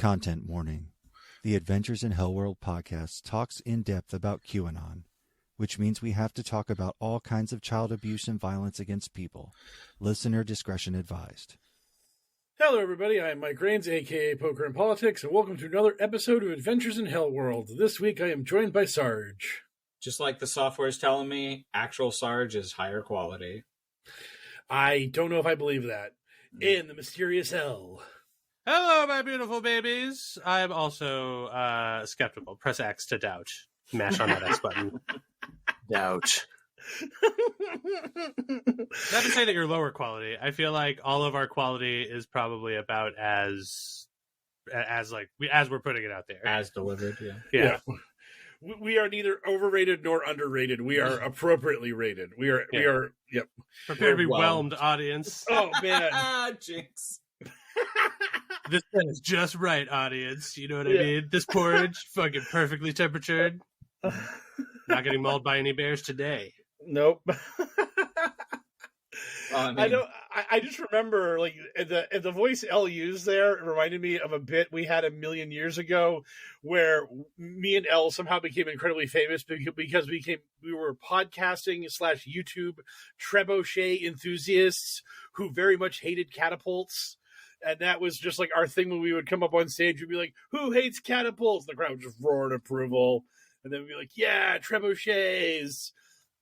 Content warning. The Adventures in HellwQrld podcast talks in depth about QAnon, which means we have to talk about all kinds of child abuse and violence against people. Listener discretion advised. Hello, everybody. I'm Mike Rains, a.k.a. Poker and Politics, and welcome to another episode of Adventures in HellwQrld. This week, I am joined by Sarge. Just like the software is telling me, actual Sarge is higher quality. I don't know if I believe that. In the mysterious hell. Hello, my beautiful babies. I'm also skeptical. Press X to doubt. Mash on that X button. Doubt. Not to say that you're lower quality. I feel like all of our quality is probably about as we're putting it out there. As delivered, Yeah. We are neither overrated nor underrated. We are appropriately rated. We are, yep. Prepare to be whelmed, audience. Oh, man. Jinx. This is just right, audience. You know what I mean? This porridge, fucking perfectly temperatured. Not getting mauled by any bears today. Nope. I just remember, like, the voice L used there reminded me of a bit we had a million years ago where me and L somehow became incredibly famous because we were podcasting / YouTube trebuchet enthusiasts who very much hated catapults. And that was just like our thing when we would come up on stage. We'd be like, who hates catapults? The crowd would just roar in approval. And then we'd be like, yeah, trebuchets.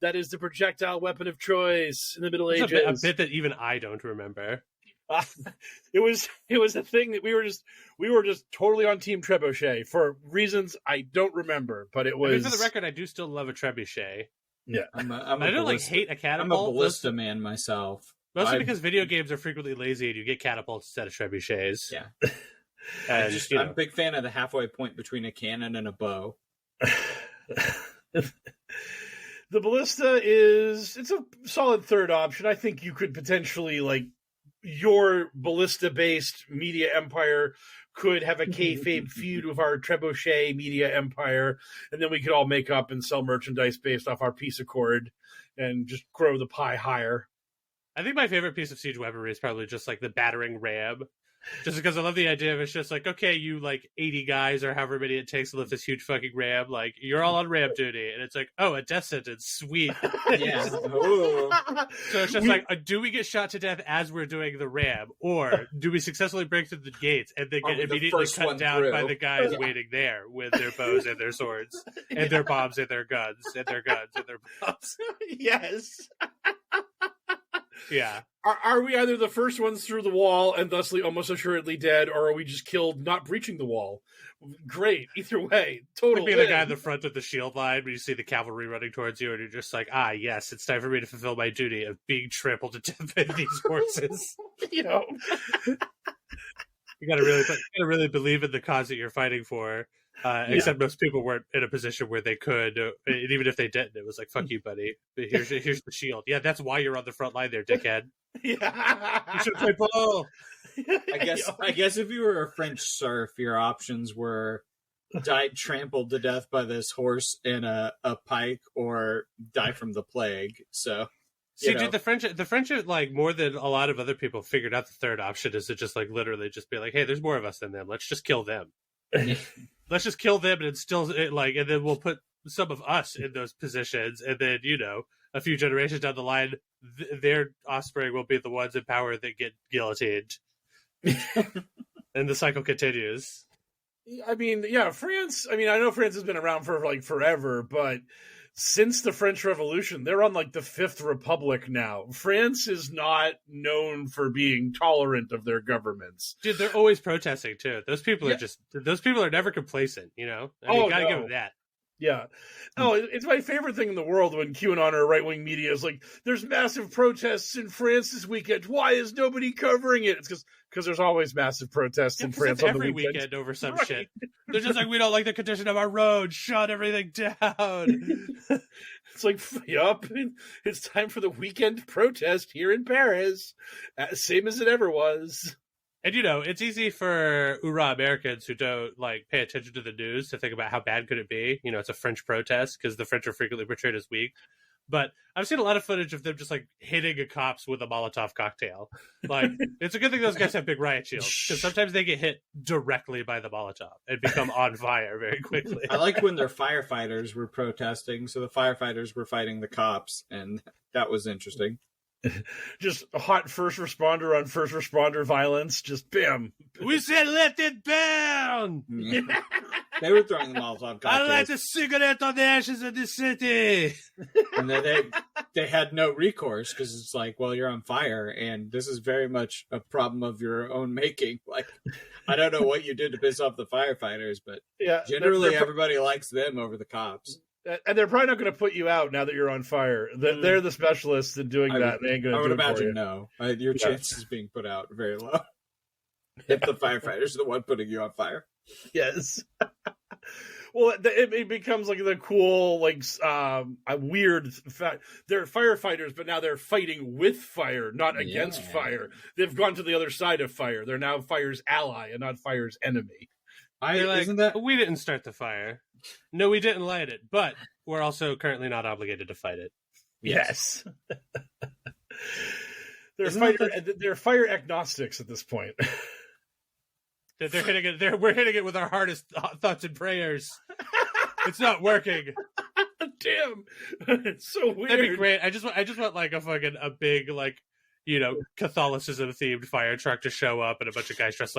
That is the projectile weapon of choice in the Middle Ages. A bit that even I don't remember. It was a thing that we were just totally on Team Trebuchet for reasons I don't remember. But it was. I mean, for the record, I do still love a trebuchet. Yeah, I don't hate a catapult. I'm a ballista man myself. Mostly because video games are frequently lazy and you get catapults instead of trebuchets. Yeah. And, I'm a big fan of the halfway point between a cannon and a bow. The ballista it's a solid third option. I think you could potentially, like, your ballista-based media empire could have a kayfabe feud with our trebuchet media empire, and then we could all make up and sell merchandise based off our peace accord and just grow the pie higher. I think my favorite piece of siege weaponry is probably just like the battering ram. Just because I love the idea of it's just like, okay, you like 80 guys or however many it takes to lift this huge fucking ram, like you're all on ram duty, and it's like, oh, a death sentence, sweet. Yeah. So it's just like, do we get shot to death as we're doing the ram, or do we successfully break through the gates and then get immediately cut down by the guys waiting there with their bows and their swords and their bombs and their guns and their guns and their bombs? Yes. Yeah. Are we either the first ones through the wall and thusly almost assuredly dead, or are we just killed not breaching the wall? Great. Either way, total Being the guy in the front with the shield line when you see the cavalry running towards you and you're just like, yes, it's time for me to fulfill my duty of being trampled to death by these horses. You know. You gotta really believe in the cause that you're fighting for. Except most people weren't in a position where they could, and even if they didn't, it was like, fuck you, buddy. Here's the shield. Yeah, that's why you're on the front line there, dickhead. Yeah. You should play ball. I guess if you were a French serf, your options were die trampled to death by this horse in a pike, or die from the plague. So dude, the French are like, more than a lot of other people, figured out the third option is to just like literally just be like, hey, there's more of us than them. Let's just kill them. Let's just kill them and and then we'll put some of us in those positions, and then, a few generations down the line, their offspring will be the ones in power that get guillotined. And the cycle continues. I mean, yeah, France, I know France has been around for like forever, but since the French Revolution, they're on like the Fifth Republic now. France is not known for being tolerant of their governments. Dude, they're always protesting too. Those people are never complacent, you gotta give them that. Yeah. Oh, it's my favorite thing in the world when QAnon or right-wing media is like, there's massive protests in France this weekend. Why is nobody covering it? It's because there's always massive protests in France on the every weekend over some shit. They're just like, we don't like the condition of our road. Shut everything down. It's like, yup, it's time for the weekend protest here in Paris. Same as it ever was. And, it's easy for Americans who don't, like, pay attention to the news to think about how bad could it be. It's a French protest because the French are frequently portrayed as weak. But I've seen a lot of footage of them just like hitting a cops with a Molotov cocktail. Like, it's a good thing those guys have big riot shields, because sometimes they get hit directly by the Molotov and become on fire very quickly. I like when their firefighters were protesting, so the firefighters were fighting the cops, and that was interesting. Just a hot first responder on first responder violence. Just bam. We said let it burn! They were throwing the Molotov cocktails. I light a cigarette on the ashes of the city! And then they had no recourse, because it's like, well, you're on fire, and this is very much a problem of your own making. Like, I don't know what you did to piss off the firefighters, but generally everybody likes them over the cops. And they're probably not going to put you out now that you're on fire. They're the specialists in doing that. They ain't going to do it for you. No. Your chances of being put out are very low. If the firefighters are the one putting you on fire. Yes. Well, it becomes like the cool, like, a weird fact. They're firefighters, but now they're fighting with fire, not against fire. They've gone to the other side of fire. They're now fire's ally and not fire's enemy. We didn't start the fire. No, we didn't light it, but we're also currently not obligated to fight it. Yes. They're fire agnostics at this point. They're hitting it. We're hitting it with our hardest thoughts and prayers. It's not working. Damn, it's so weird. That'd be great. I just want like a big like, you know, Catholicism themed fire truck to show up, and a bunch of guys dressed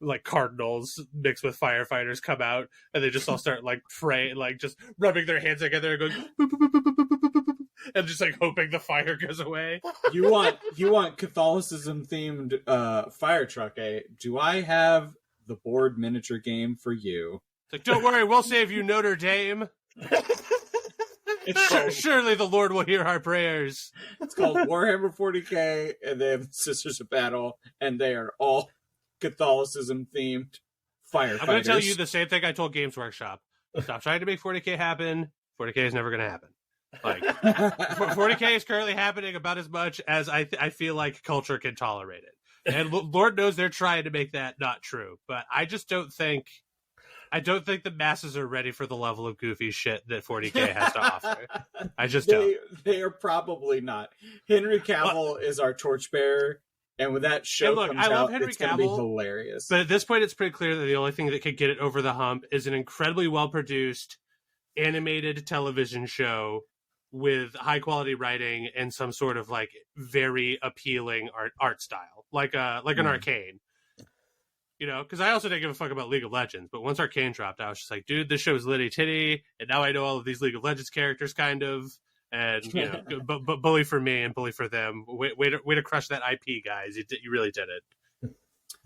like cardinals mixed with firefighters come out, and they just all start like praying, like just rubbing their hands together and going boop, boop, boop, boop, boop, boop, boop, boop, and just like hoping the fire goes away. You want Catholicism themed fire truck, eh? Do I have the board miniature game for you? It's like, don't worry, we'll save you, Notre Dame. Surely the Lord will hear our prayers. It's called Warhammer 40k, and they have Sisters of Battle, and they are all Catholicism themed firefighters. I'm going to tell you the same thing I told Games Workshop. Stop trying to make 40k happen. 40k is never going to happen. Like 40k is currently happening about as much as I feel like culture can tolerate it, and Lord knows they're trying to make that not true. But I just don't think the masses are ready for the level of goofy shit that 40k has to offer. I just don't. They are probably not. Henry Cavill is our torchbearer. And when that show comes out, it's going to be hilarious. But at this point, it's pretty clear that the only thing that could get it over the hump is an incredibly well-produced animated television show with high-quality writing and some sort of like very appealing art style, like an Arcane. You know, because I also didn't give a fuck about League of Legends, but once Arcane dropped, I was just like, dude, this show is litty titty, and now I know all of these League of Legends characters, kind of. And, you know, but bully for me and bully for them. Way to crush that IP, guys. You really did it.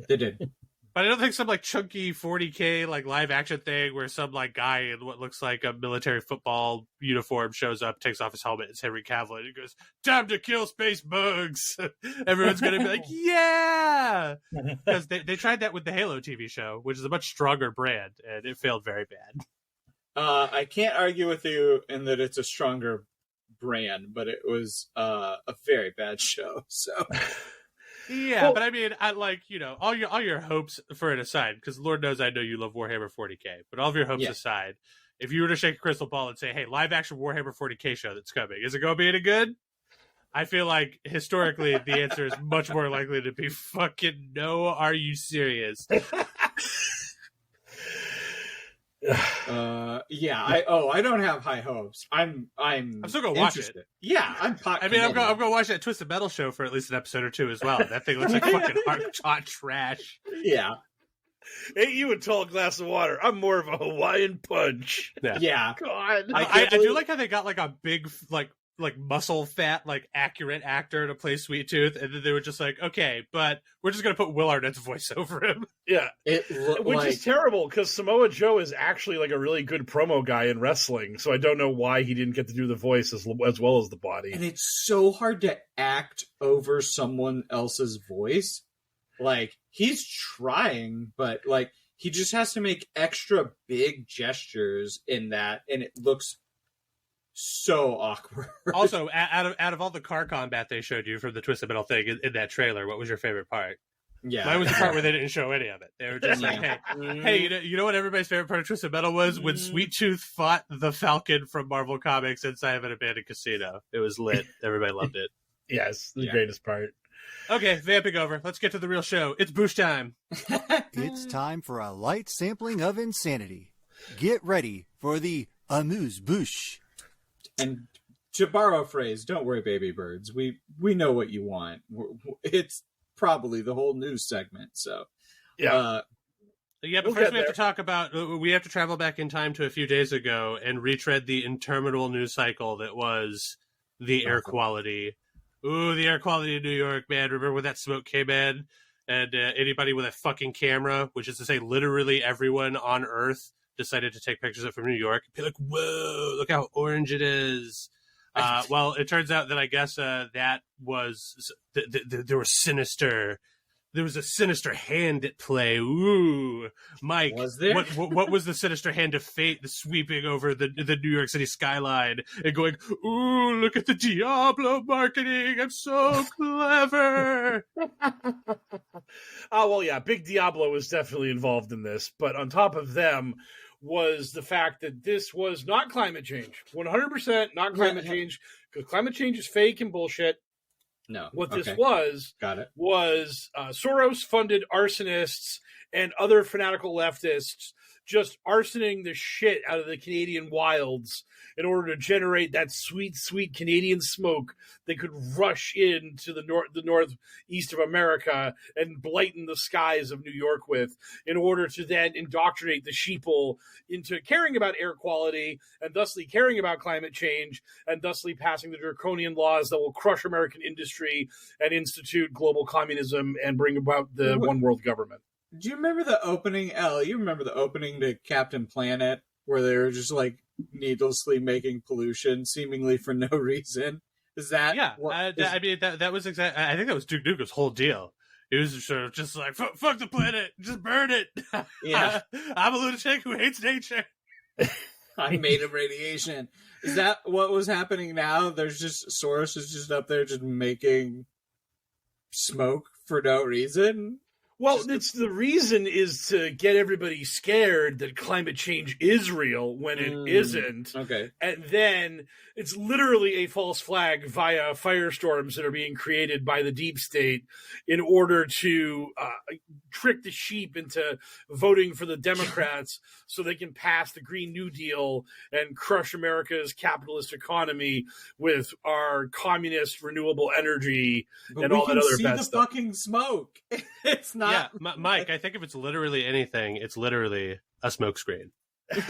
They did. But I don't think some, like, chunky 40k, like, live action thing where some, like, guy in what looks like a military football uniform shows up, takes off his helmet, it's Henry Cavill, and he goes, time to kill space bugs! Everyone's going to be like, yeah! Because they tried that with the Halo TV show, which is a much stronger brand, and it failed very bad. I can't argue with you in that it's a stronger brand, but it was a very bad show, so... Yeah, well, but I mean, I like, you know, all your hopes for it aside, because Lord knows I know you love Warhammer 40k, but all of your hopes aside, if you were to shake a crystal ball and say, hey, live action Warhammer 40k show that's coming, is it going to be any good? I feel like historically the answer is much more likely to be fucking no. Are you serious? I don't have high hopes. I'm still gonna watch it. Yeah, I'm gonna watch that Twisted Metal show for at least an episode or two as well. That thing looks like fucking hot trash. Yeah. Ain't you a tall glass of water? I'm more of a Hawaiian punch. Yeah. God. I do like how they got like a big like muscle fat, like accurate actor to play Sweet Tooth, and then they were just like, okay, but we're just gonna put Will Arnett's voice over him. Yeah, which is terrible because Samoa Joe is actually like a really good promo guy in wrestling, so I don't know why he didn't get to do the voice as well as the body. And it's so hard to act over someone else's voice. Like, he's trying, but like he just has to make extra big gestures in that, and it looks so awkward. Also, out of all the car combat they showed you from the Twisted Metal thing in that trailer, what was your favorite part? Yeah. Mine was the part where they didn't show any of it. They were just like, hey, you know what everybody's favorite part of Twisted Metal was? When Sweet Tooth fought the Falcon from Marvel Comics inside of an abandoned casino. It was lit. Everybody loved it. Yes, the greatest part. Okay, vamping over. Let's get to the real show. It's Boosh time. It's time for a light sampling of insanity. Get ready for the amuse-bouche. And to borrow a phrase, don't worry, baby birds. We know what you want. It's probably the whole news segment. So, but We'll first get we have there. to talk about, we have to travel back in time to a few days ago and retread the interminable news cycle that was the air quality. Ooh, the air quality in New York, man. Remember when that smoke came in? And anybody with a fucking camera, which is to say literally everyone on Earth, decided to take pictures of it from New York and be like, whoa, look how orange it is. Well, it turns out that I guess that was, there was a sinister hand at play. Ooh, Mike, Was there? What was the sinister hand of fate sweeping over the New York City skyline and going, ooh, look at the Diablo marketing. I'm so clever. Oh, well, yeah, Big Diablo was definitely involved in this. But on top of them was the fact that this was not climate change. 100% not climate change, because climate change is fake and bullshit. No. What this Okay. was Got it. was Soros-funded arsonists and other fanatical leftists just arsoning the shit out of the Canadian wilds in order to generate that sweet, sweet Canadian smoke that could rush into the northeast of America and blighten the skies of New York with, in order to then indoctrinate the sheeple into caring about air quality and thusly caring about climate change and thusly passing the draconian laws that will crush American industry and institute global communism and bring about the one world government. Do you remember the opening, Elle? You remember the opening to Captain Planet, where they were just like needlessly making pollution, seemingly for no reason? Is that? Yeah, I mean, that was exactly, I think that was Duke Nukem Whole deal. He was sort of just like, fuck the planet, just burn it. Yeah. I'm a lunatic who hates nature. I'm made of radiation. Is that what was happening now? There's just Soros is just up there just making smoke for no reason. Well, it's the reason is to get everybody scared that climate change is real when it isn't. Okay. And then it's literally a false flag via firestorms that are being created by the deep state in order to trick the sheep into voting for the Democrats so they can pass the Green New Deal and crush America's capitalist economy with our communist renewable energy and all that other see bad the stuff. fucking smoke. It's not. Yeah, Mike, I think if it's literally anything, it's literally a smoke screen. Yes.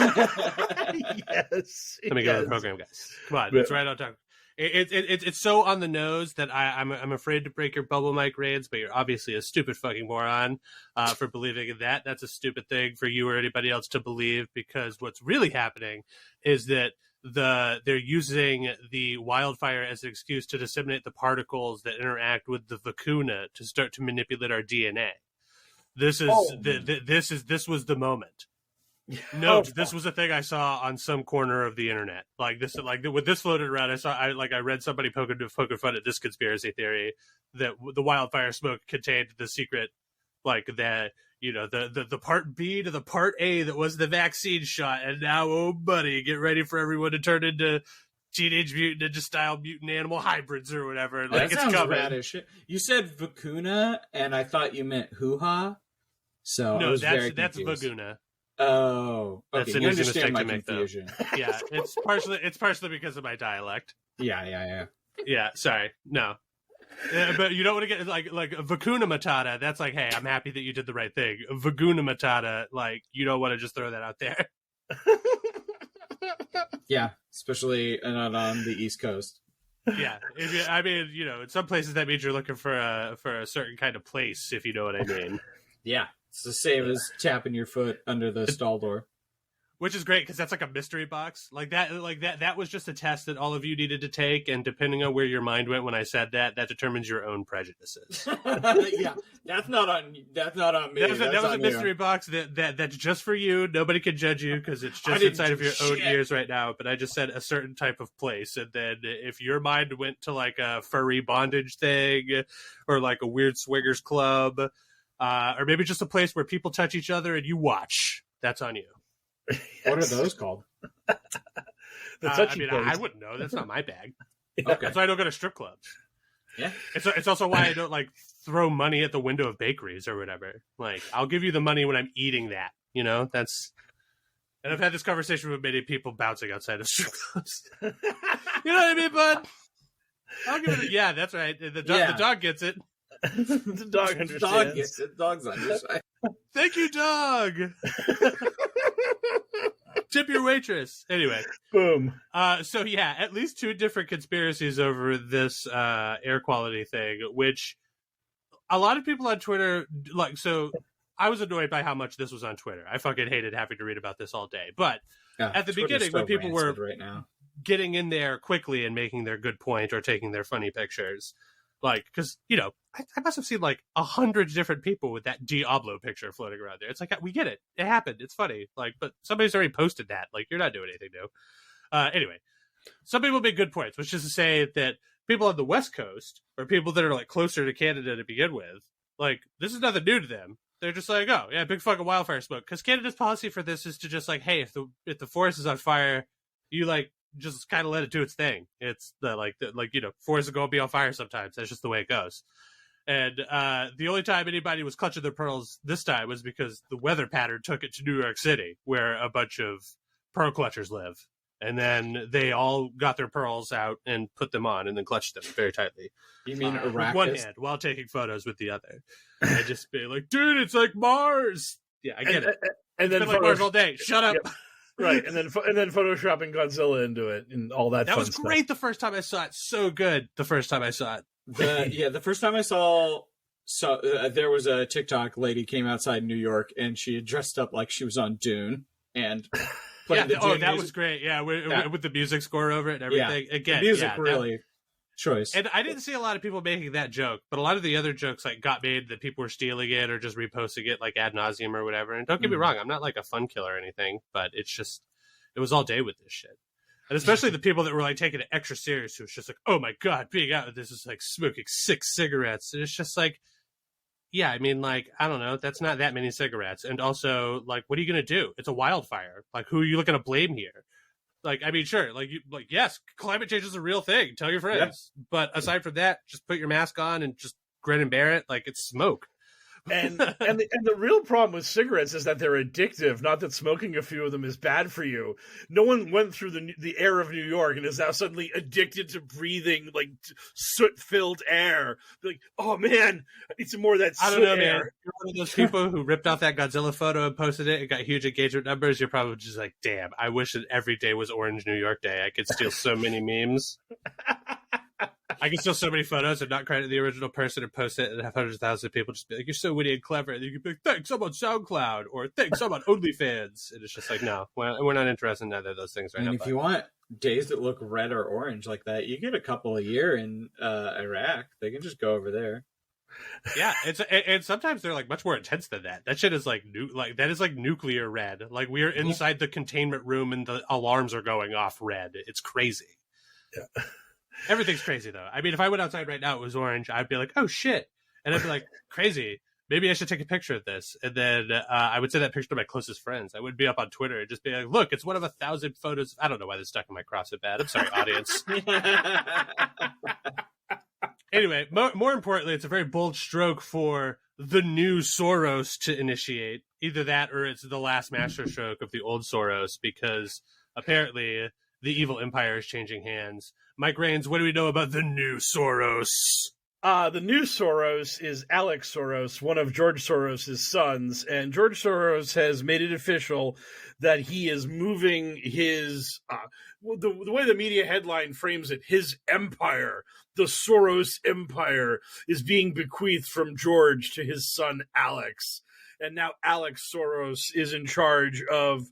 Let me go to the program, guys. Come on, it's right on time. It's so on the nose that I'm afraid to break your bubble mic reins, but you're obviously a stupid fucking moron for believing in that. That's a stupid thing for you or anybody else to believe, because what's really happening is that they're using the wildfire as an excuse to disseminate the particles that interact with the vacuna to start to manipulate our DNA. This was the moment. Note, this was a thing I saw on some corner of the internet. Like this, like when this floated around, I read somebody poking fun at this conspiracy theory that the wildfire smoke contained the secret, like that, you know, the part B to the part A that was the vaccine shot, and now, oh buddy, get ready for everyone to turn into Teenage Mutant Ninja style mutant animal hybrids or whatever. Like, that it's sounds coming. rad as shit. You said vacuna, and I thought you meant hoo-ha. So I No, was very that's confused. Vaguna. Oh, That's okay. an You easy understand mistake my to make, though. confusion. Yeah, it's partially because of my dialect. Yeah. Yeah, sorry, no. But you don't want to get like Vacuna Matata. That's like, hey, I'm happy that you did the right thing. Vaguna Matata, like, you don't want to just throw that out there. Yeah, especially not on the East Coast. Yeah, I mean, you know, in some places that means you're looking for a certain kind of place, if you know what I mean. Yeah, it's the same as tapping your foot under the stall door. Which is great because that's like a mystery box. Like that was just a test that all of you needed to take, and depending on where your mind went when I said that determines your own prejudices. Yeah, that's not on me. That was a mystery box that's just for you. Nobody can judge you because it's just inside of your own ears right now. But I just said a certain type of place, and then if your mind went to like a furry bondage thing or like a weird swingers club, or maybe just a place where people touch each other and you watch. That's on you. Yes. What are those called? The touchy place. I wouldn't know. That's not my bag. Yeah. Okay. That's why I don't go to strip clubs. Yeah. It's also why I don't like throw money at the window of bakeries or whatever. Like, I'll give you the money when I'm eating that. You know, that's. And I've had this conversation with many people bouncing outside of strip clubs. You know what I mean, bud? I'll give it. Yeah, that's right. The dog gets it. The dog understands. The dog gets it. Dog's on your side. Thank you, dog. Tip your waitress. Anyway. Boom. So yeah, at least 2 different conspiracies over this air quality thing, which a lot of people on Twitter like. So I was annoyed by how much this was on Twitter. I fucking hated having to read about this all day. But at the beginning, when people were right now getting in there quickly and making their good point or taking their funny pictures, like, because I must have seen like 100 different people with that Diablo picture floating around there. It's like, we get it. It happened. It's funny. Like, but somebody's already posted that. Like, you're not doing anything new. Anyway, some people make good points, which is to say that people on the West Coast or people that are like closer to Canada to begin with, like, this is nothing new to them. They're just like, oh yeah, big fucking wildfire smoke. Because Canada's policy for this is to just like, hey, if the forest is on fire, you like just kind of let it do its thing. It's forests are going to be on fire sometimes. That's just the way it goes. And the only time anybody was clutching their pearls this time was because the weather pattern took it to New York City, where a bunch of pearl clutchers live. And then they all got their pearls out and put them on and then clutched them very tightly. You mean with Arrakis? one hand while taking photos with the other. And just be like, dude, it's like Mars. Yeah, I get it. And then it's been like Mars all day. Shut up. Yep. Right, and then photoshopping Godzilla into it and all that. That fun was stuff. great the first time I saw it. So good the first time I saw it. The first time I saw there was a TikTok lady came outside New York and she had dressed up like she was on Dune and played the Dune that music. was great. Yeah, with the music score over it and everything. Yeah. Again, the music really choice. And I didn't see a lot of people making that joke, but a lot of the other jokes like got made that people were stealing it or just reposting it like ad nauseum or whatever. And don't get me wrong, I'm not like a fun killer or anything, but it's just it was all day with this shit. And especially the people that were like taking it extra serious, who was just like, oh my God, being out with this is like smoking 6 cigarettes. And it's just like, yeah, I mean, like, I don't know, that's not that many cigarettes. And also, like, what are you going to do? It's a wildfire. Like, who are you looking to blame here? Like, I mean, sure, yes, climate change is a real thing. Tell your friends. Yeah. But aside from that, just put your mask on and just grin and bear it. Like, it's smoke. And the real problem with cigarettes is that they're addictive. Not that smoking a few of them is bad for you. No one went through the air of New York and is now suddenly addicted to breathing like soot-filled air. Like, oh man, I need some more of that soot I don't know, air. Man. You're one of those people who ripped off that Godzilla photo and posted it and got huge engagement numbers. You're probably just like, damn, I wish that every day was Orange New York Day. I could steal so many memes. I can steal so many photos and not credit the original person and post it and have hundreds of thousands of people just be like, you're so witty and clever. And you can be like, thanks, I'm on SoundCloud or thanks, I'm on OnlyFans. And it's just like, no, we're not interested in either of those things right now. And if you want days that look red or orange like that, you get a couple a year in Iraq. They can just go over there. Yeah, and sometimes they're like much more intense than that. That shit is like that is like nuclear red. Like we are inside the containment room and the alarms are going off red. It's crazy. Yeah. Everything's crazy though. I mean, if I went outside right now, it was orange, I'd be like, oh shit. And I'd be like, crazy. Maybe I should take a picture of this. And then I would send that picture to my closest friends. I would be up on Twitter and just be like, look, it's one of 1,000 photos. I don't know why this stuck in my CrossFit bad. I'm sorry, audience. Anyway, more importantly, it's a very bold stroke for the new Soros to initiate. Either that or it's the last masterstroke of the old Soros, because apparently the evil empire is changing hands. Mike Rains, what do we know about the new Soros? The new Soros is Alex Soros, one of George Soros' sons. And George Soros has made it official that he is moving his, the way the media headline frames it, his empire, the Soros empire, is being bequeathed from George to his son Alex. And now Alex Soros is in charge of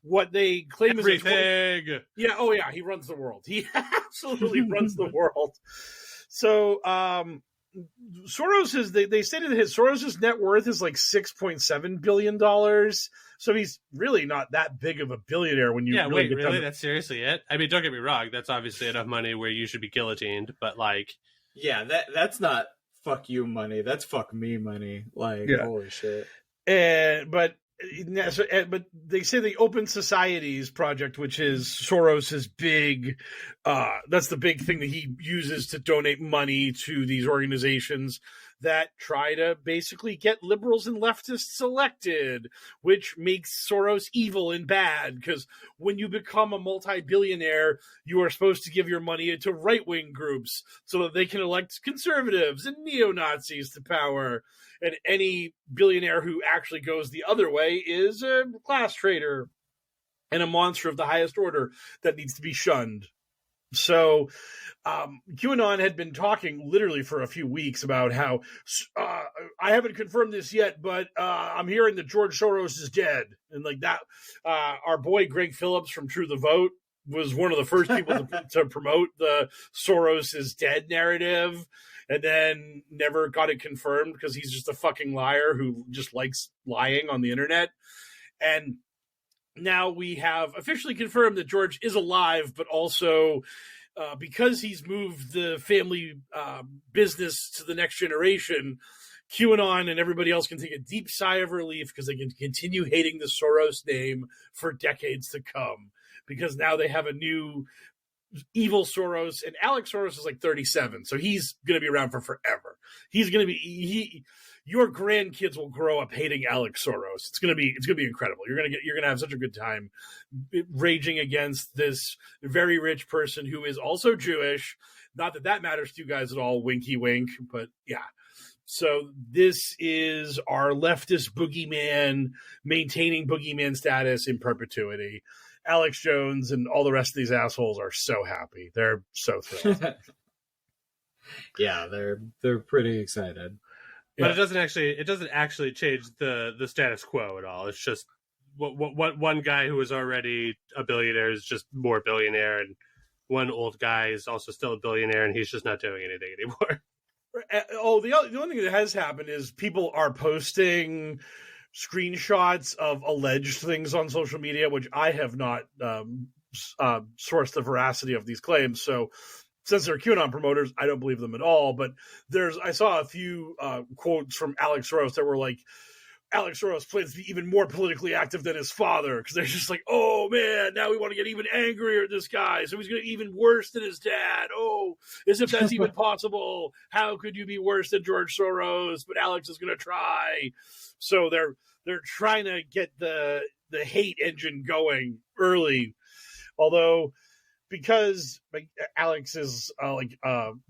what they claim everything. Is yeah, oh yeah, he runs the world. He absolutely runs the world. So Soros is they stated that Soros's net worth is like $6.7 billion. So he's really not that big of a billionaire when you really? That's seriously it? I mean, don't get me wrong, that's obviously enough money where you should be guillotined, but like, yeah, that's not fuck you money. That's fuck me money. Like, holy shit. But they say the Open Societies Project, which is Soros's big, that's the big thing that he uses to donate money to these organizations that try to basically get liberals and leftists elected, which makes Soros evil and bad, because when you become a multi-billionaire, you are supposed to give your money to right-wing groups so that they can elect conservatives and neo-Nazis to power. And any billionaire who actually goes the other way is a class traitor and a monster of the highest order that needs to be shunned. So QAnon had been talking literally for a few weeks about how I haven't confirmed this yet, but I'm hearing that George Soros is dead. And like that, our boy Greg Phillips from True the Vote was one of the first people to promote the Soros is dead narrative, and then never got it confirmed because he's just a fucking liar who just likes lying on the internet. And now we have officially confirmed that George is alive, but also because he's moved the family business to the next generation, QAnon and everybody else can take a deep sigh of relief because they can continue hating the Soros name for decades to come, because now they have a new evil Soros, and Alex Soros is like 37, so he's going to be around for forever. He's going to be your grandkids will grow up hating Alex Soros. It's going to be incredible. You're going to have such a good time raging against this very rich person who is also Jewish. Not that matters to you guys at all. Winky wink, but yeah. So this is our leftist boogeyman maintaining boogeyman status in perpetuity. Alex Jones and all the rest of these assholes are so happy. They're so thrilled. Yeah, they're pretty excited. But it doesn't actually change the status quo at all. It's just what one guy who was already a billionaire is just more billionaire, and one old guy is also still a billionaire, and he's just not doing anything anymore. Oh, the only thing that has happened is people are posting screenshots of alleged things on social media, which I have not sourced the veracity of these claims. So since they're QAnon promoters, I don't believe them at all. But I saw a few quotes from Alex Soros that were like, Alex Soros plans to be even more politically active than his father, because they're just like, oh man, now we want to get even angrier at this guy, so he's going to be even worse than his dad. Oh, as if that's even possible. How could you be worse than George Soros? But Alex is going to try. So they're trying to get the hate engine going early, although because Alex is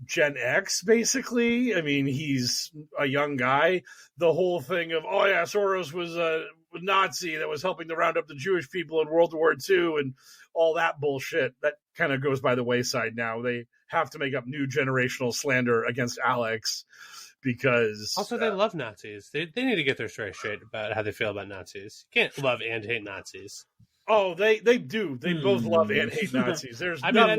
Gen X, basically. I mean, he's a young guy. The whole thing of, oh yeah, Soros was a Nazi that was helping to round up the Jewish people in World War II and all that bullshit, that kind of goes by the wayside now. They have to make up new generational slander against Alex because... Also, they love Nazis. They need to get their story straight about how they feel about Nazis. You can't love and hate Nazis. Oh, they do. They both love and hate Nazis. I know that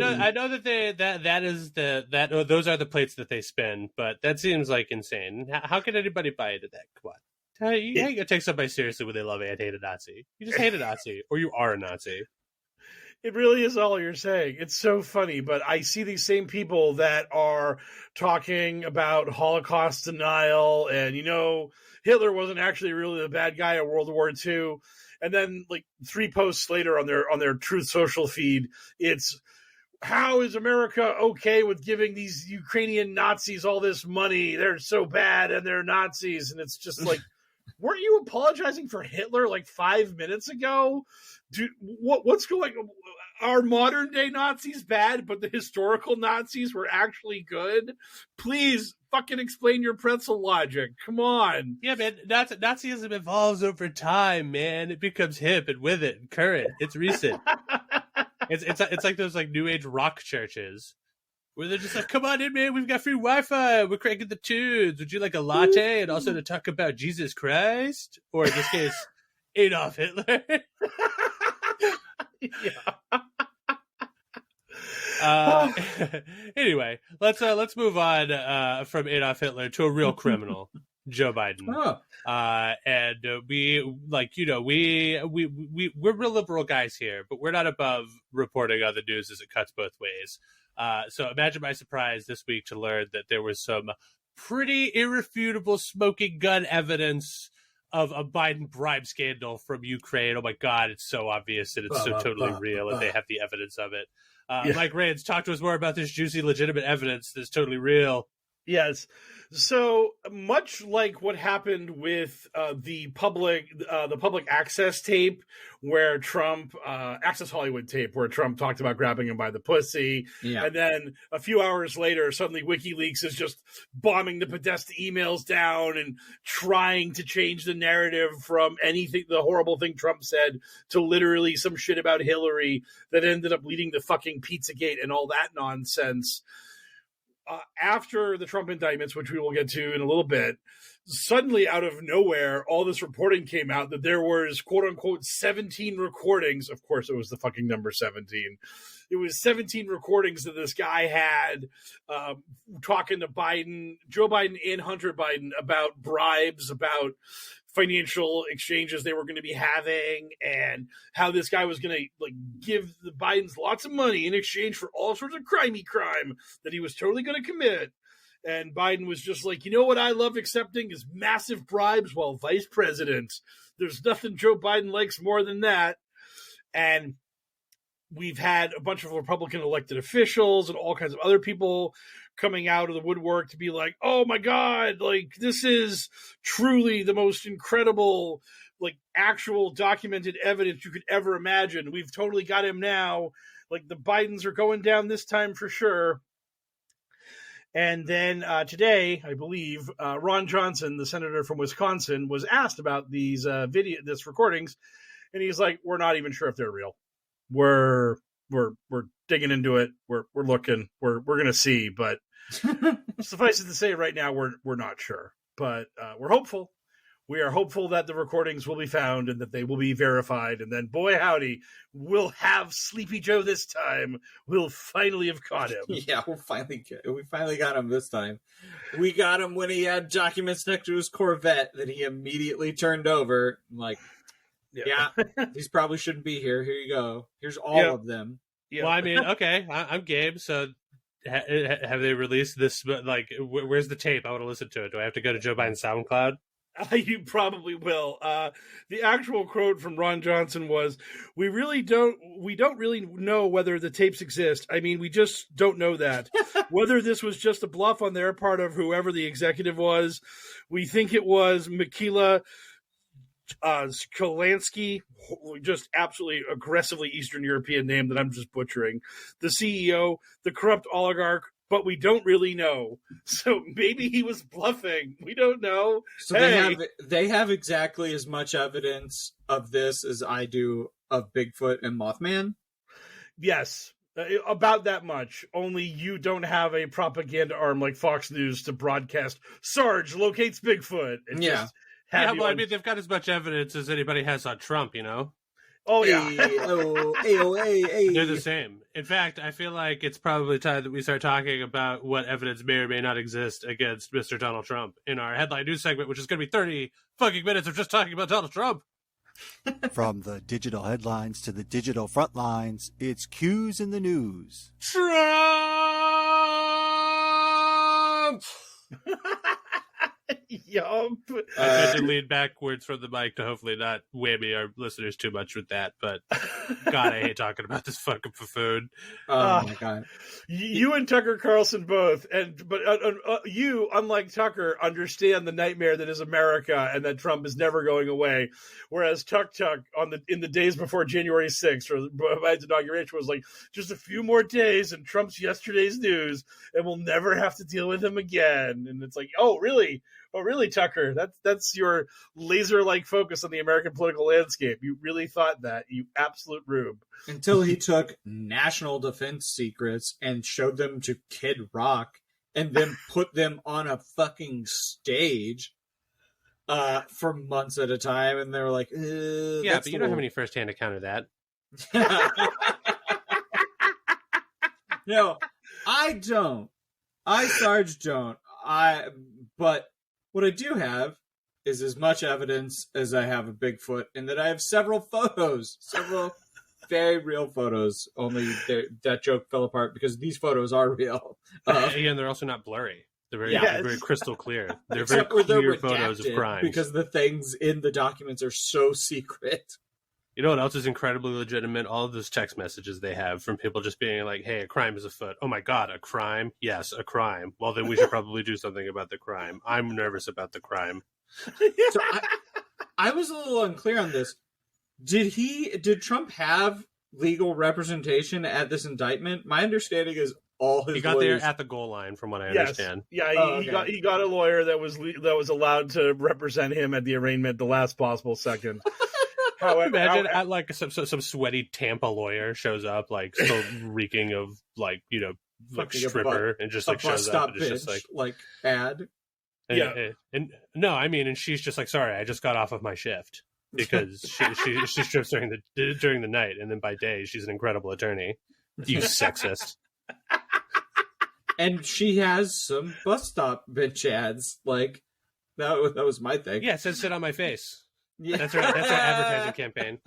those are the plates that they spin, but that seems like insane. How can anybody buy into that? Come on, you ain't gonna take somebody seriously when they love and hate a Nazi. You just hate a Nazi, or you are a Nazi. It really is all you're saying. It's so funny, but I see these same people that are talking about Holocaust denial and, Hitler wasn't actually really the bad guy in World War II. And then like 3 posts later on their Truth Social feed, it's, how is America okay with giving these Ukrainian Nazis all this money? They're so bad and they're Nazis. And it's just like, weren't you apologizing for Hitler like 5 minutes ago? Dude, what's going on? Are modern day Nazis bad, but the historical Nazis were actually good? Please fucking explain your pretzel logic. Come on. Yeah, man. Nazism evolves over time, man. It becomes hip and with it and current. It's recent. It's like those like new age rock churches where they're just like, come on in, man. We've got free Wi-Fi. We're cranking the tunes. Would you like a latte and also to talk about Jesus Christ? Or in this case, Adolf Hitler? Yeah. Anyway, let's move on from Adolf Hitler to a real criminal, Joe Biden. Oh. And we're real liberal guys here, but we're not above reporting on the news as it cuts both ways. So imagine my surprise this week to learn that there was some pretty irrefutable smoking gun evidence of a Biden bribe scandal from Ukraine. Oh my God, it's so obvious and it's so totally real, and they have the evidence of it. Mike Rains, talk to us more about this juicy, legitimate evidence that's totally real. Yes. So much like what happened with the public access tape, where Trump Access Hollywood tape, where Trump talked about grabbing him by the pussy, and then a few hours later, suddenly WikiLeaks is just bombing the Podesta emails down and trying to change the narrative from anything, the horrible thing Trump said, to literally some shit about Hillary that ended up leading to fucking Pizzagate and all that nonsense. After the Trump indictments, which we will get to in a little bit, suddenly out of nowhere, all this reporting came out that there was, quote unquote, 17 recordings. Of course, it was the fucking number 17. It was 17 recordings that this guy had talking to Biden, Joe Biden and Hunter Biden, about bribes, about financial exchanges they were going to be having, and how this guy was going to like give the Bidens lots of money in exchange for all sorts of crime that he was totally going to commit. And Biden was just like, you know what I love accepting is massive bribes while vice president. There's nothing Joe Biden likes more than that. And we've had a bunch of Republican elected officials and all kinds of other people coming out of the woodwork to be like, oh my God, like this is truly the most incredible, like actual documented evidence you could ever imagine. We've totally got him now. Like the Bidens are going down this time for sure. And then today, I believe, Ron Johnson, the senator from Wisconsin, was asked about these this recordings, and he's like, "We're not even sure if they're real. We're digging into it. We're looking. We're gonna see, but suffice it to say, right now we're not sure. But we're hopeful. We are hopeful that the recordings will be found and that they will be verified. And then, boy howdy, we'll have Sleepy Joe this time. We'll finally have caught him. Yeah, we finally got him this time. We got him when he had documents next to his Corvette that he immediately turned over. I'm like, yeah, these probably shouldn't be here. Here you go. Here's all of them. Yeah. Well, I mean, okay, I'm game. So have they released this? Like, where's the tape? I want to listen to it. Do I have to go to Joe Biden's SoundCloud? You probably will. The actual quote from Ron Johnson was, we don't really know whether the tapes exist. I mean, we just don't know that. Whether this was just a bluff on their part of whoever the executive was. We think it was Michaela Skolansky, just absolutely aggressively Eastern European name that I'm just butchering, the CEO, the corrupt oligarch, but we don't really know. So maybe he was bluffing. We don't know. So they have exactly as much evidence of this as I do of Bigfoot and Mothman? Yes, about that much. Only you don't have a propaganda arm like Fox News to broadcast, Sarge locates Bigfoot. I mean, they've got as much evidence as anybody has on Trump, you know? Oh, yeah. They're the same. In fact, I feel like it's probably time that we start talking about what evidence may or may not exist against Mr. Donald Trump in our headline news segment, which is going to be 30 fucking minutes of just talking about Donald Trump. From the digital headlines to the digital front lines, it's Q's in the news. Trump! Yup. I tried to lean backwards from the mic to hopefully not whammy our listeners too much with that, but God, I hate talking about this fucking buffoon. Oh my God. You and Tucker Carlson both, but you, unlike Tucker, understand the nightmare that is America and that Trump is never going away. Whereas Tuck in the days before January 6th or Biden's inauguration was like, just a few more days and Trump's yesterday's news, and we'll never have to deal with him again. And it's like, oh really? Oh, really, Tucker? That's your laser-like focus on the American political landscape. You really thought that, you absolute rube. Until he took national defense secrets and showed them to Kid Rock and then put them on a fucking stage for months at a time. And they were like, yeah, but you don't have any firsthand account of that. No, I don't. Sarge, don't. But what I do have is as much evidence as I have of Bigfoot, and that I have several very real photos. Only that joke fell apart because these photos are real. And they're also not blurry. They're very, Yes. very crystal clear. They're very Except for they're clear photos of redacted, crimes. because the things in the documents are so secret. You know what else is incredibly legitimate? All of those text messages they have from people just being like, hey, a crime is afoot. Oh my God, a crime? Yes, a crime. Well, then we should probably do something about the crime. I'm nervous about the crime. So I was a little unclear on this. Did Trump have legal representation at this indictment? My understanding is all his He got lawyers... there at the goal line, from what I Yes. understand. Yeah, he got a lawyer that was allowed to represent him at the arraignment the last possible second. Imagine at like some sweaty Tampa lawyer shows up, like still reeking of like like stripper, and just like shows up and it's just like ad. And no, I mean, and she's just like, sorry, I just got off of my shift, because she strips during the night, and then by day she's an incredible attorney. You sexist. And she has some bus stop bitch ads. Like that was my thing. Yeah, it says sit on my face. Yeah. That's our advertising campaign.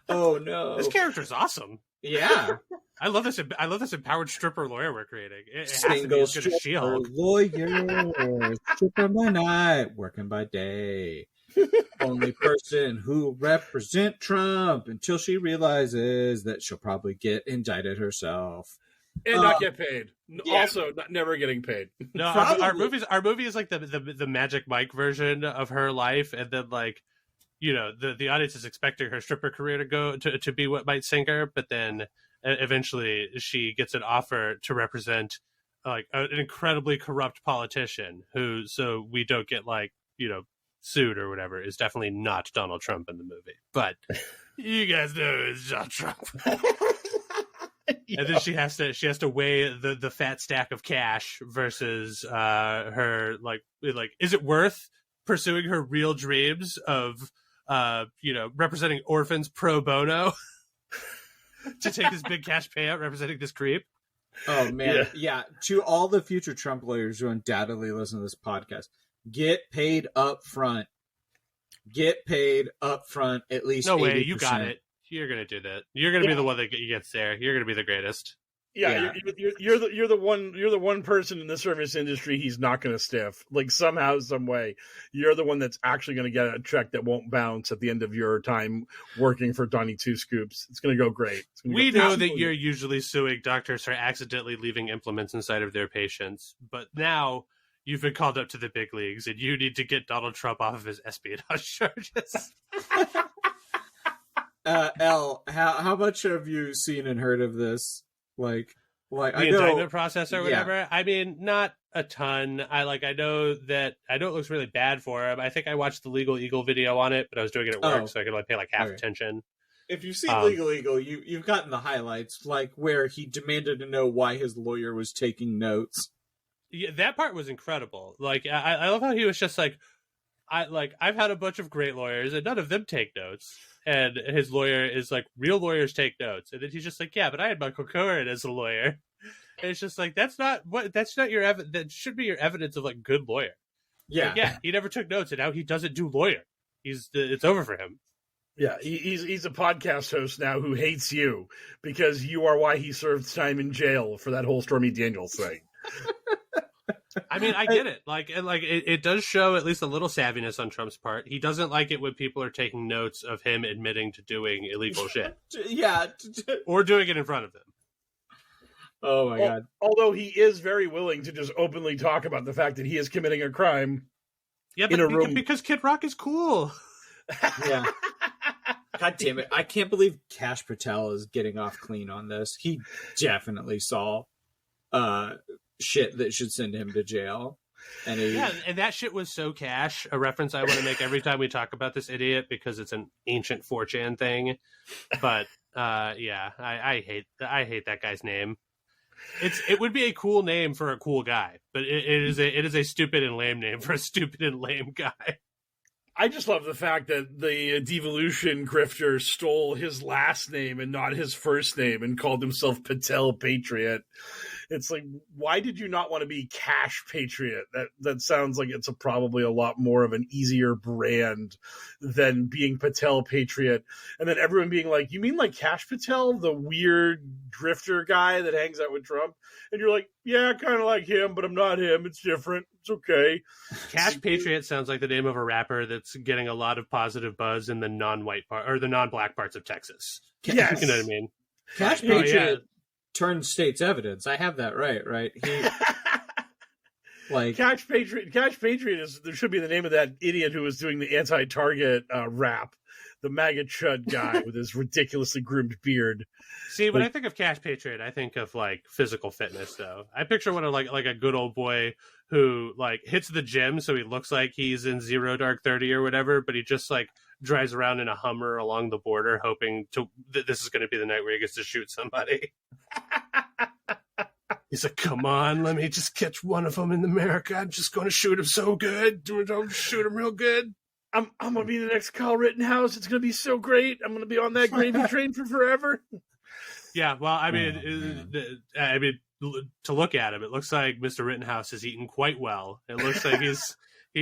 Oh no, This character's awesome. Yeah, I love this empowered stripper lawyer we're creating. It has to be single as good as She-Hulk. lawyer, stripper by night, working by day. Only person who represent Trump until she realizes that she'll probably get indicted herself. And not get paid. Yeah. Also, never getting paid. No, our movie is like the Magic Mike version of her life, and then like the audience is expecting her stripper career to go to be what might sink her, but then eventually she gets an offer to represent like an incredibly corrupt politician who, so we don't get like sued or whatever, is definitely not Donald Trump in the movie, but you guys know it's Donald Trump. Yeah. And then she has to weigh the fat stack of cash versus her like is it worth pursuing her real dreams of representing orphans pro bono to take this big cash payout representing this creep? Oh man, yeah. To all the future Trump lawyers who undoubtedly listen to this podcast, get paid up front. Get paid up front at least. No 80%. way, you got it. You're gonna do that. You're gonna be the one that gets there. You're gonna be the greatest. Yeah. You're the one person in the service industry he's not going to stiff. Like somehow, some way, you're the one that's actually going to get a check that won't bounce at the end of your time working for Donnie Two Scoops. It's going to go great. We know that you're usually suing doctors for accidentally leaving implements inside of their patients, but now you've been called up to the big leagues, and you need to get Donald Trump off of his espionage charges. Elle, how much have you seen and heard of this? Like The I know indictment process or whatever. I mean, not a ton. I know it looks really bad for him. I think I watched the Legal Eagle video on it, but I was doing it at work, so I could only pay like half attention. If you've seen Legal Eagle, you've gotten the highlights, like where he demanded to know why his lawyer was taking notes. Yeah, that part was incredible. Like, I love how he was just like, I've had a bunch of great lawyers, and none of them take notes. And his lawyer is like, real lawyers take notes. And then he's just like, yeah, but I had Michael Cohen as a lawyer. And it's just like, that's not your evidence. That should be your evidence of like good lawyer. Yeah. Like, yeah, he never took notes, and now he doesn't do lawyer. It's over for him. Yeah, he's a podcast host now who hates you because you are why he served time in jail for that whole Stormy Daniels thing. I mean, I get it. It does show at least a little savviness on Trump's part. He doesn't like it when people are taking notes of him admitting to doing illegal shit. Yeah. Or doing it in front of him. Oh my God. Although he is very willing to just openly talk about the fact that he is committing a crime. Yeah, in a room. Because Kid Rock is cool. Yeah. God damn it. I can't believe Kash Patel is getting off clean on this. He definitely saw shit that should send him to jail. And and that shit was so Cash, a reference I want to make every time we talk about this idiot because it's an ancient 4chan thing. But I hate that guy's name. It would be a cool name for a cool guy, but it is a stupid and lame name for a stupid and lame guy. I just love the fact that the devolution grifter stole his last name and not his first name and called himself Patel Patriot. It's like, why did you not want to be Cash Patriot? That sounds like it's probably a lot more of an easier brand than being Patel Patriot. And then everyone being like, you mean like Cash Patel, the weird drifter guy that hangs out with Trump? And you're like, yeah, kind of like him, but I'm not him. It's different. It's okay. Cash Patriot sounds like the name of a rapper that's getting a lot of positive buzz in the non-white part or the non-black parts of Texas. Yes. You know what I mean? Cash Patriot turned state's evidence. I have that right? He, like Cash Patriot is, there should be the name of that idiot who was doing the anti-Target rap, the MAGA chud guy with his ridiculously groomed beard. See, when I think of Cash Patriot, I think of like physical fitness. Though I picture one of like a good old boy who like hits the gym, so he looks like he's in Zero Dark 30 or whatever, but he just like drives around in a Hummer along the border, hoping this is going to be the night where he gets to shoot somebody. He's like, come on, let me just catch one of them in America. I'm just going to shoot him so good. Don't shoot him real good. I'm going to be the next Kyle Rittenhouse. It's going to be so great. I'm going to be on that gravy train for forever. Yeah, well, I mean, to look at him, it looks like Mr. Rittenhouse has eaten quite well. It looks like he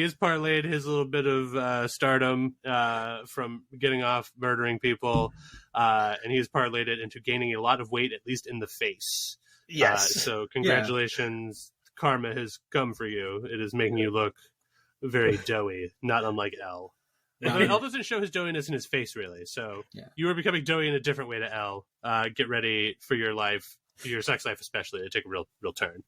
has parlayed his little bit of stardom from getting off murdering people, and he's parlayed it into gaining a lot of weight, at least in the face. Yes. So congratulations, karma has come for you. It is making you look very doughy, not unlike L. L doesn't show his doughiness in his face, really. So you are becoming doughy in a different way to L. Get ready for your life, your sex life especially, to take a real turn.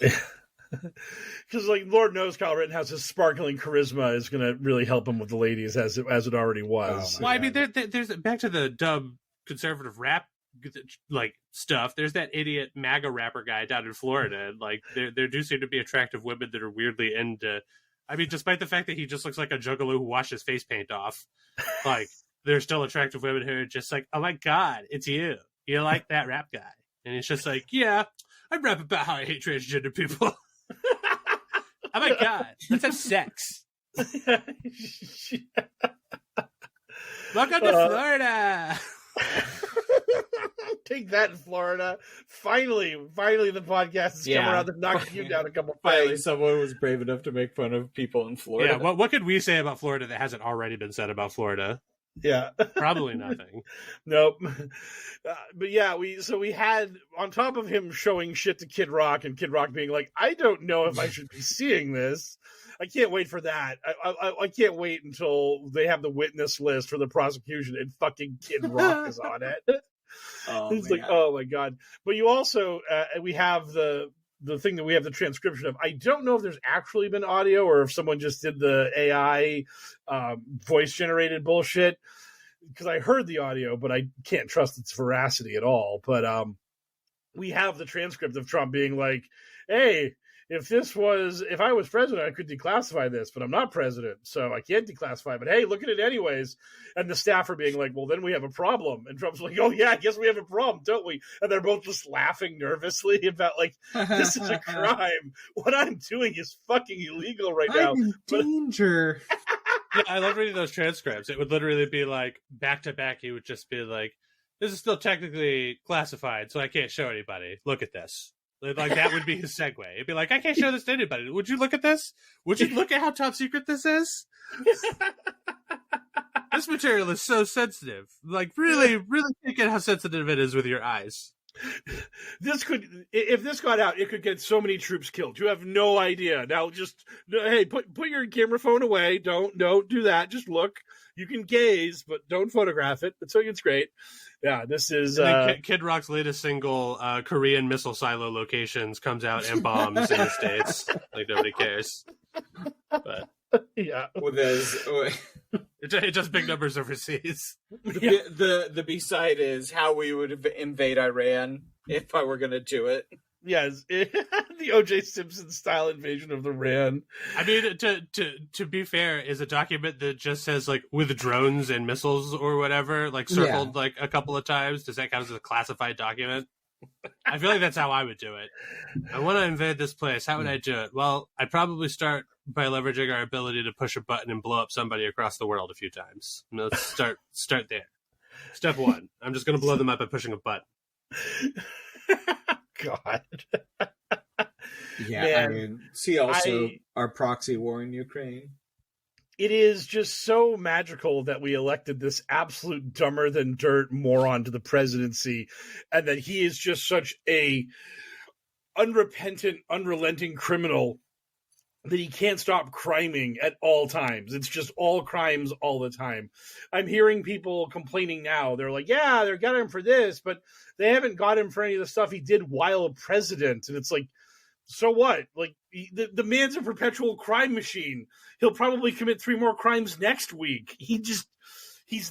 Because, like, Lord knows Kyle Rittenhouse's sparkling charisma is going to really help him with the ladies, as it already was. Well, I mean, there's back to the dumb conservative rap like stuff. There's that idiot MAGA rapper guy down in Florida. Like, there do seem to be attractive women that are weirdly into. I mean, despite the fact that he just looks like a juggalo who washed his face paint off, like, there's still attractive women who are just like, oh my God, it's you. You like that rap guy. And it's just like, yeah, I rap about how I hate transgender people. Oh my God, let's have sex. Welcome to Florida. Take that in Florida. Finally, the podcast is coming around to knock you down a couple Finally, pegs. someone was brave enough to make fun of people in Florida. Yeah, what could we say about Florida that hasn't already been said about Florida? Yeah. Probably nothing. Nope. But yeah, we had, on top of him showing shit to Kid Rock and Kid Rock being like, I don't know if I should be seeing this. I can't wait for that. I can't wait until they have the witness list for the prosecution and fucking Kid Rock is on it. It's like, oh my God. But you also, we have the thing that we have the transcription of. I don't know if there's actually been audio or if someone just did the AI voice generated bullshit, because I heard the audio, but I can't trust its veracity at all. But we have the transcript of Trump being like, hey, if I was president, I could declassify this, but I'm not president, so I can't declassify. But hey, look at it anyways. And the staffer being like, well, then we have a problem. And Trump's like, oh yeah, I guess we have a problem, don't we? And they're both just laughing nervously about like, this is a crime. What I'm doing is fucking illegal right now. I'm in danger. Yeah, I love reading those transcripts. It would literally be like back to back. He would just be like, this is still technically classified, so I can't show anybody. Look at this. Like, that would be his segue. It'd be like, I can't show this to anybody. Would you look at this? Would you look at how top secret this is? This material is so sensitive. Like, really, really think at how sensitive it is with your eyes. If this got out, it could get so many troops killed. You have no idea. Now, hey, put your camera phone away. Don't do that. Just look. You can gaze, but don't photograph it. It's great. Yeah, this is Kid Rock's latest single, Korean Missile Silo Locations, comes out and bombs in the States. Like, nobody cares. But yeah, it does big numbers overseas. The B-side is how we would invade Iran if I were going to do it. Yes, the O.J. Simpson style invasion of Iran. I mean, to be fair, is a document that just says like with drones and missiles or whatever, like circled like a couple of times. Does that count as a classified document? I feel like that's how I would do it. I want to invade this place. How would I do it? Well, I'd probably start by leveraging our ability to push a button and blow up somebody across the world a few times. Let's start there. Step one. I'm just going to blow them up by pushing a button. God. Yeah, Man, I mean, see also our proxy war in Ukraine. It is just so magical that we elected this absolute dumber than dirt moron to the presidency, and that he is just such a unrepentant, unrelenting criminal that he can't stop criming at all times. It's just all crimes all the time. I'm hearing people complaining now. They're like, yeah, they got him for this, but they haven't got him for any of the stuff he did while a president. And it's like, so what? Like, the man's a perpetual crime machine. He'll probably commit 3 more crimes next week. He's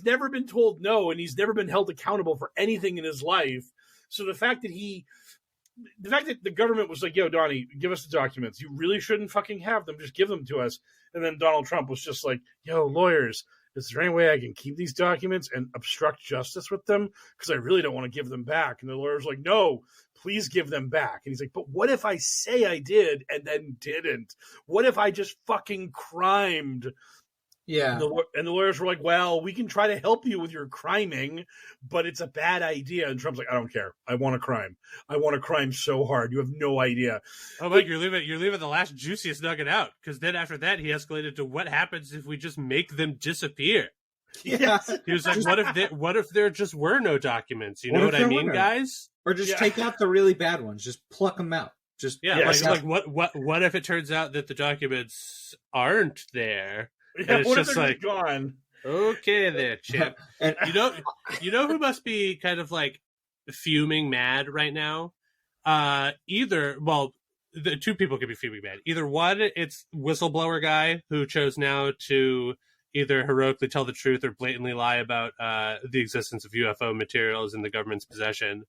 never been told no, and he's never been held accountable for anything in his life. So the fact that the government was like, yo, Donnie, give us the documents. You really shouldn't fucking have them. Just give them to us. And then Donald Trump was just like, yo, lawyers, is there any way I can keep these documents and obstruct justice with them? Because I really don't want to give them back. And the lawyer's like, no, please give them back. And he's like, but what if I say I did and then didn't? What if I just fucking crimed? Yeah. And the lawyers were like, well, we can try to help you with your criming, but it's a bad idea. And Trump's like, I don't care. I want to crime. I want to crime so hard. You have no idea. Oh, Mike, you're leaving the last juiciest nugget out, because then after that he escalated to what happens if we just make them disappear. Yeah. He was like, what if there just were no documents? You know what I mean, guys? Or just take out the really bad ones. Just pluck them out. Just like what if it turns out that the documents aren't there? Yeah, it's what just if they're like, gone? Okay there, Chip. And you know who must be kind of like fuming mad right now? The 2 people could be fuming mad. Either one, it's whistleblower guy who chose now to either heroically tell the truth or blatantly lie about the existence of UFO materials in the government's possession,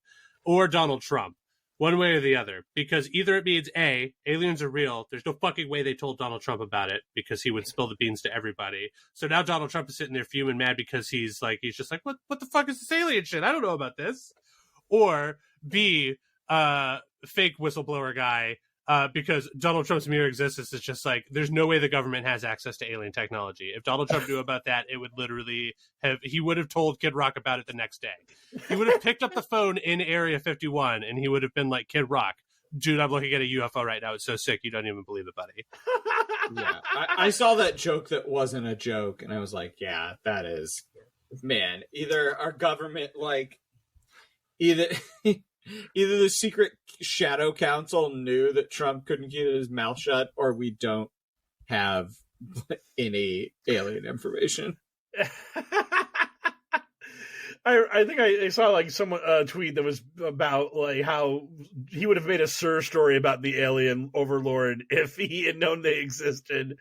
or Donald Trump. One way or the other, because either it means A, aliens are real. There's no fucking way they told Donald Trump about it, because he would spill the beans to everybody. So now Donald Trump is sitting there fuming mad because he's just like, what the fuck is this alien shit? I don't know about this. Or B, fake whistleblower guy, because Donald Trump's mere existence is just like, there's no way the government has access to alien technology. If Donald Trump knew about that, it would literally he would have told Kid Rock about it the next day. He would have picked up the phone in Area 51 and he would have been like, Kid Rock, dude, I'm looking at a UFO right now. It's so sick. You don't even believe it, buddy. Yeah. I saw that joke that wasn't a joke, and I was like, yeah, that is, man, either our government, like, either the secret shadow council knew that Trump couldn't keep his mouth shut, or we don't have any alien information. I think I saw like someone tweet that was about like how he would have made a Sir story about the alien overlord if he had known they existed.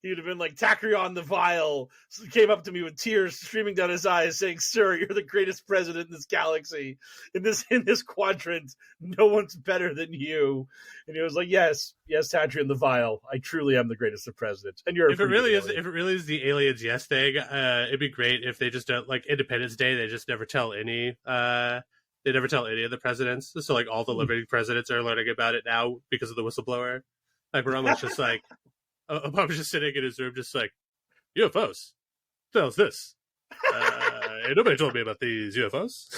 He would have been like, Tachyon the Vile came up to me with tears streaming down his eyes saying, sir, you're the greatest president in this galaxy. In this quadrant, no one's better than you. And he was like, yes, Tachyon the Vile. I truly am the greatest of presidents. And you're if it really is the aliens yes thing, it'd be great if they just don't, like Independence Day, they just never tell any they never tell any of the presidents. So like all the living presidents are learning about it now because of the whistleblower. Like we're almost just like Obama's just sitting in his room, just like, UFOs. What the hell's this? Nobody told me about these UFOs.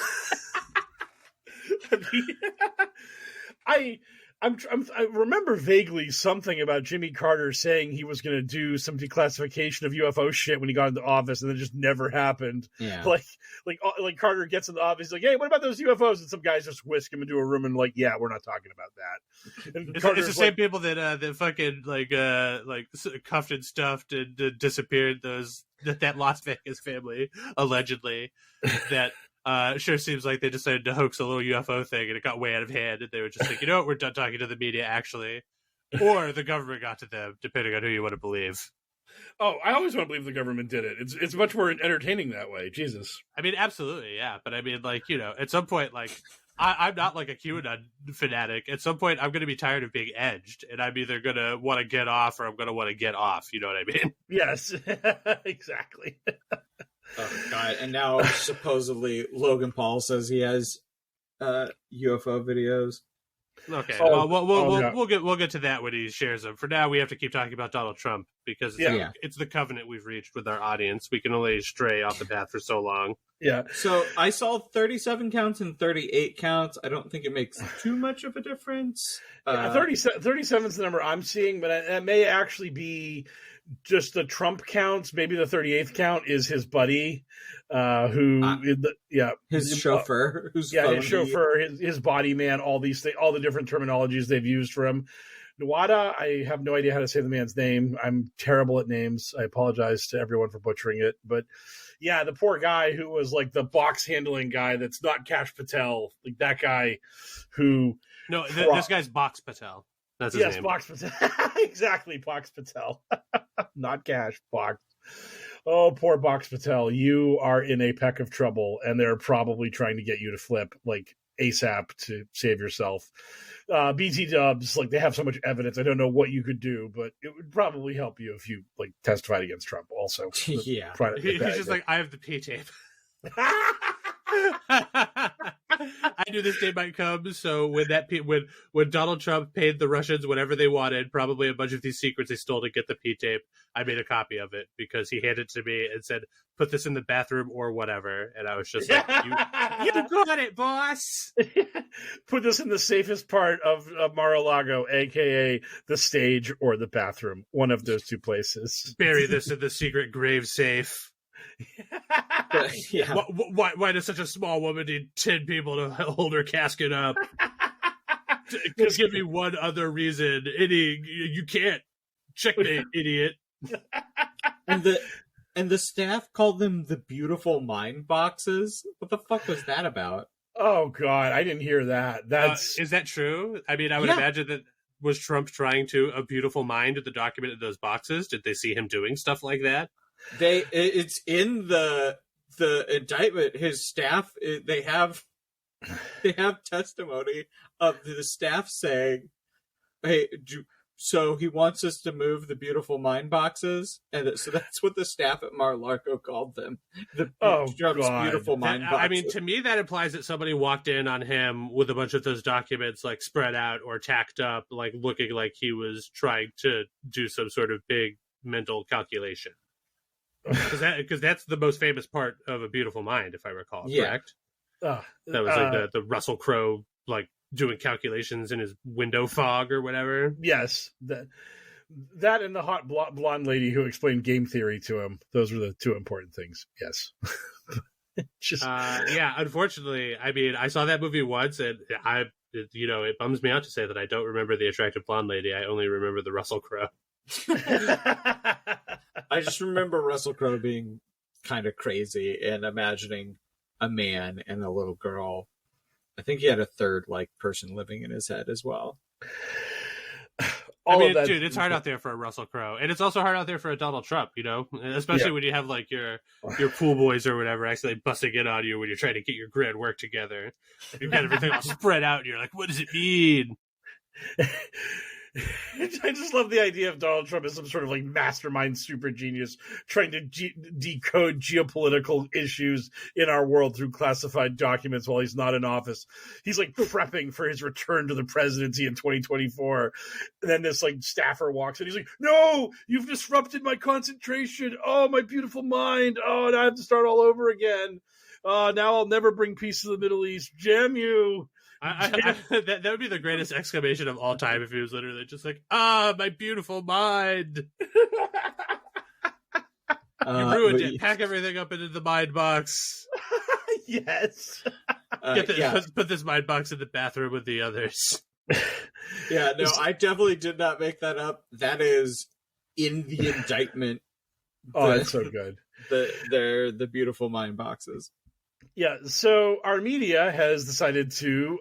I remember vaguely something about Jimmy Carter saying he was going to do some declassification of UFO shit when he got into office, and it just never happened. Yeah. Like Carter gets in the office, he's like, hey, what about those UFOs? And some guys just whisk him into a room and like, yeah, we're not talking about that. And it's the same people that fucking like cuffed and stuffed and disappeared that Las Vegas family allegedly that. Sure seems like they decided to hoax a little UFO thing and it got way out of hand and they were just like, you know what, we're done talking to the media actually. Or the government got to them, depending on who you want to believe. Oh, I always want to believe the government did it. It's much more entertaining that way. Jesus. I mean, absolutely, yeah. But I mean, like, you know, at some point, like, I'm not like a QAnon fanatic. At some point, I'm going to be tired of being edged, and I'm either going to want to get off or I'm going to want to get off. You know what I mean? Yes, exactly. Oh, God. And now supposedly Logan Paul says he has UFO videos. Okay. Oh, We'll get to that when he shares them. For now, we have to keep talking about Donald Trump because it's the covenant we've reached with our audience. We can only stray off the path for so long. Yeah. So I saw 37 counts and 38 counts. I don't think it makes too much of a difference. 37 is the number I'm seeing, but it may actually be just the Trump counts. Maybe the 38th count is his buddy, his chauffeur, his chauffeur, his body man, all these things, all the different terminologies they've used for him. Nawada, I have no idea how to say the man's name. I'm terrible at names. I apologize to everyone for butchering it, but yeah, the poor guy who was like the box handling guy. That's not Kash Patel, like that guy who. No, this guy's Box Patel. That's his name. Yes, Box Patel. Exactly, Box Patel. Not Cash, Box. Oh, poor Box Patel. You are in a peck of trouble, and they're probably trying to get you to flip, like, ASAP to save yourself. BT dubs, like, they have so much evidence. I don't know what you could do, but it would probably help you if you, like, testified against Trump also. Yeah. He's just like, I have the P tape. I knew this day might come, so when Donald Trump paid the Russians whatever they wanted, probably a bunch of these secrets they stole to get the P tape, I made a copy of it because he handed it to me and said, "Put this in the bathroom or whatever," and I was just like, "You got it, boss." Put this in the safest part of Mar-a-Lago, aka the stage or the bathroom, one of those two places. Bury this in the secret grave safe. Yeah. Why does such a small woman need 10 people to hold her casket up? Just give me one other reason. You can't. Checkmate, idiot. And the staff called them the beautiful mind boxes. What the fuck was that about? Oh God, I didn't hear that. Is that true? I mean, I would imagine that. Was Trump trying to a beautiful mind the document in those boxes? Did they see him doing stuff like that? It's in the indictment. His staff, they have testimony of the staff saying, "Hey, so he wants us to move the beautiful mind boxes," and so that's what the staff at Mar-a-Lago called them. Trump's beautiful mind boxes. I mean, to me, that implies that somebody walked in on him with a bunch of those documents, like spread out or tacked up, like looking like he was trying to do some sort of big mental calculation. Because that's the most famous part of A Beautiful Mind, if I recall, correct? That was like the Russell Crowe, like doing calculations in his window fog or whatever. Yes, that and the hot blonde lady who explained game theory to him. Those were the two important things. Yes. Unfortunately, I mean, I saw that movie once, and it bums me out to say that I don't remember the attractive blonde lady. I only remember the Russell Crowe. I just remember Russell Crowe being kind of crazy and imagining a man and a little girl. I think he had a third person living in his head as well. Dude, it's hard out there for a Russell Crowe, and it's also hard out there for a Donald Trump. Especially when you have like your pool boys or whatever actually busting in on you when you're trying to get your grid work together. You've got everything all spread out, and you're like, "What does it mean?" I just love the idea of Donald Trump as some sort of like mastermind super genius trying to decode geopolitical issues in our world through classified documents while he's not in office. He's like prepping for his return to the presidency in 2024. And then this like staffer walks in. He's like, "No, you've disrupted my concentration. Oh, my beautiful mind. Oh, and I have to start all over again. Now I'll never bring peace to the Middle East. Jam you." That would be the greatest exclamation of all time if he was literally just like, "My beautiful mind." You ruined it. Pack everything up into the mind box. Yes. Put this mind box in the bathroom with the others. Yeah, no, I definitely did not make that up. That is in the indictment. That's so good. They're the beautiful mind boxes. Yeah, so our media has decided to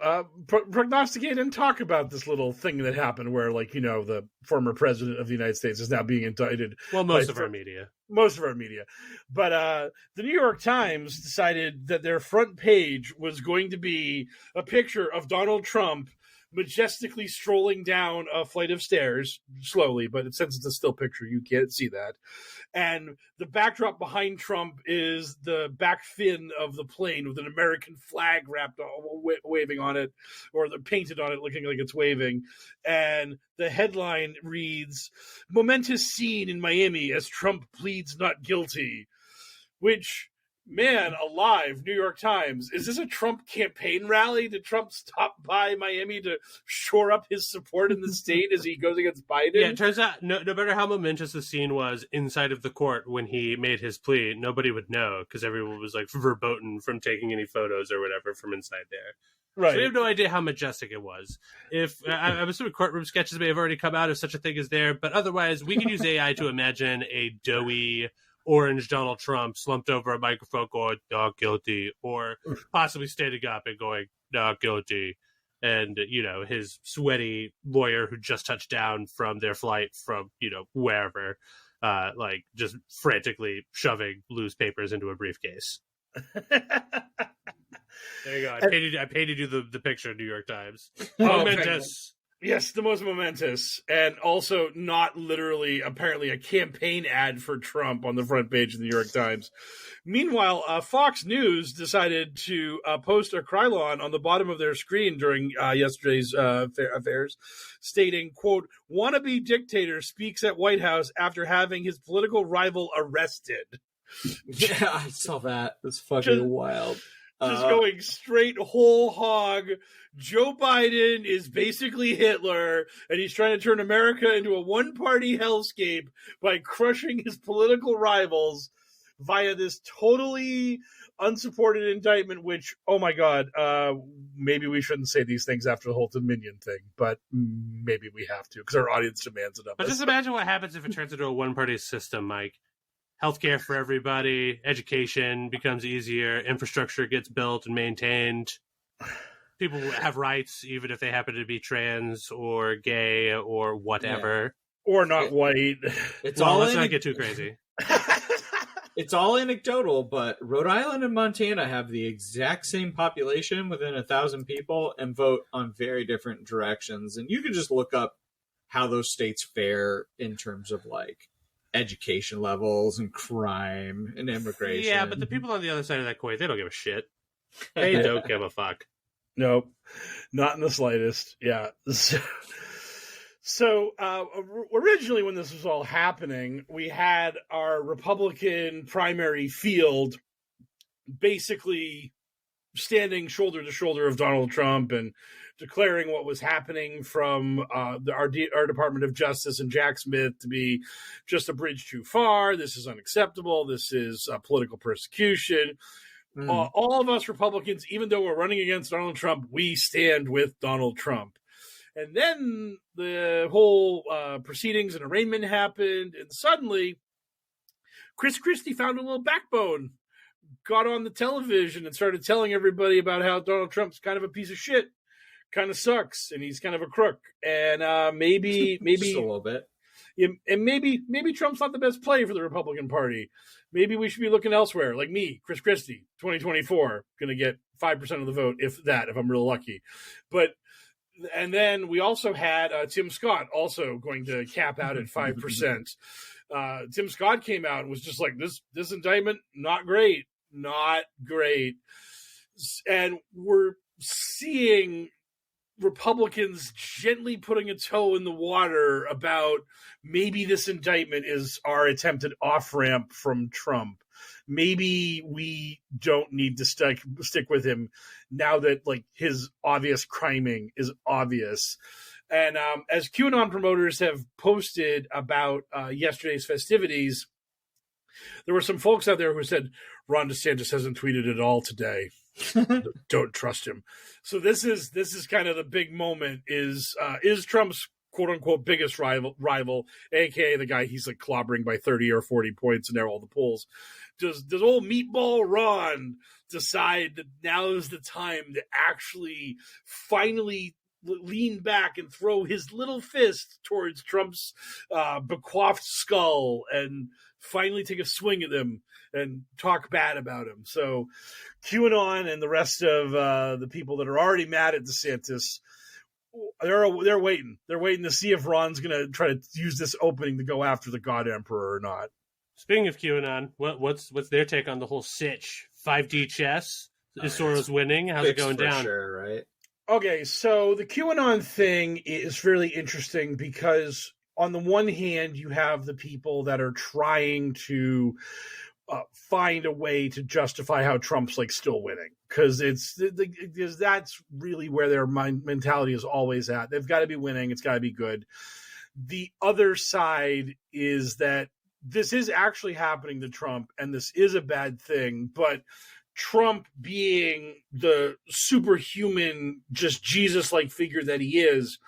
prognosticate and talk about this little thing that happened where, the former president of the United States is now being indicted. Well, most of our media. But the New York Times decided that their front page was going to be a picture of Donald Trump majestically strolling down a flight of stairs slowly, but since it's a still picture, you can't see that. And the backdrop behind Trump is the back fin of the plane with an American flag wrapped waving on it, or the painted on it, looking like it's waving. And the headline reads, "Momentous scene in Miami as Trump pleads not guilty," which, man alive, New York Times. Is this a Trump campaign rally? Did Trump stop by Miami to shore up his support in the state as he goes against Biden? Yeah, it turns out no matter how momentous the scene was inside of the court when he made his plea, nobody would know because everyone was like verboten from taking any photos or whatever from inside there. Right. So we have no idea how majestic it was. If I'm assuming courtroom sketches may have already come out if such a thing is there, but otherwise we can use AI to imagine a doughy orange Donald Trump slumped over a microphone going, "Not guilty," or possibly standing up and going, "Not guilty." And, you know, his sweaty lawyer who just touched down from their flight from, you know, wherever, like just frantically shoving loose papers into a briefcase. There you go. I painted you the picture, New York Times. Momentous. Yes, the most momentous, and also not literally, apparently, a campaign ad for Trump on the front page of the New York Times. Meanwhile, Fox News decided to post a Krylon on the bottom of their screen during yesterday's affairs, stating, quote, "Wannabe dictator speaks at White House after having his political rival arrested." Yeah, I saw that. It's fucking wild. Just going straight whole hog. Joe Biden is basically Hitler, and he's trying to turn America into a one-party hellscape by crushing his political rivals via this totally unsupported indictment, which, oh my God, maybe we shouldn't say these things after the whole Dominion thing, but maybe we have to, because our audience demands it of us. But just imagine what happens if it turns into a one-party system, Mike. Healthcare for everybody, education becomes easier, infrastructure gets built and maintained. People have rights, even if they happen to be trans or gay or whatever. Yeah. Or not white. It's well, all let's not get too crazy. It's all anecdotal, but Rhode Island and Montana have the exact same population within 1,000 people and vote on very different directions. And you can just look up how those states fare in terms of like education levels and crime and immigration. Yeah, but the people on the other side of that coin, they don't give a shit. They don't give a fuck. Nope, not in the slightest. Yeah. So originally when this was all happening, we had our Republican primary field basically standing shoulder to shoulder of Donald Trump and declaring what was happening from our Department of Justice and Jack Smith to be just a bridge too far. This is unacceptable. This is political persecution. All of us Republicans, even though we're running against Donald Trump, we stand with Donald Trump. And then the whole proceedings and arraignment happened, and suddenly Chris Christie found a little backbone, got on the television and started telling everybody about how Donald Trump's kind of a piece of shit, kind of sucks, and he's kind of a crook. And maybe just a little bit. And maybe Trump's not the best play for the Republican Party. Maybe we should be looking elsewhere, like me, Chris Christie, 2024, going to get 5% of the vote, if I'm real lucky. And then we also had Tim Scott also going to cap out at 5%. Tim Scott came out and was just like, this indictment, not great. And we're seeing Republicans gently putting a toe in the water about maybe this indictment is our attempted off-ramp from Trump. Maybe we don't need to stick with him now that like his obvious criming is obvious. And as QAnon promoters have posted about yesterday's festivities, there were some folks out there who said Ron DeSantis hasn't tweeted at all today. Don't trust him. So this is kind of the big moment. Is Trump's quote unquote biggest rival, aka the guy he's like clobbering by 30 or 40 points in there all the polls. Does old meatball Ron decide that now is the time to actually finally lean back and throw his little fist towards Trump's becoifed skull and finally take a swing at them and talk bad about him? So QAnon and the rest of the people that are already mad at DeSantis They're waiting. They're waiting to see if Ron's going to try to use this opening to go after the God Emperor or not. Speaking of QAnon, what's their take on the whole sitch? 5D chess? Is Soros winning? How's it going down? Sure, right? Okay, so the QAnon thing is really interesting because on the one hand, you have the people that are trying to find a way to justify how Trump's like still winning, because that's really where their mentality is always at. They've got to be winning. It's got to be good. The other side is that this is actually happening to Trump, and this is a bad thing, but Trump, being the superhuman, just Jesus-like figure that he is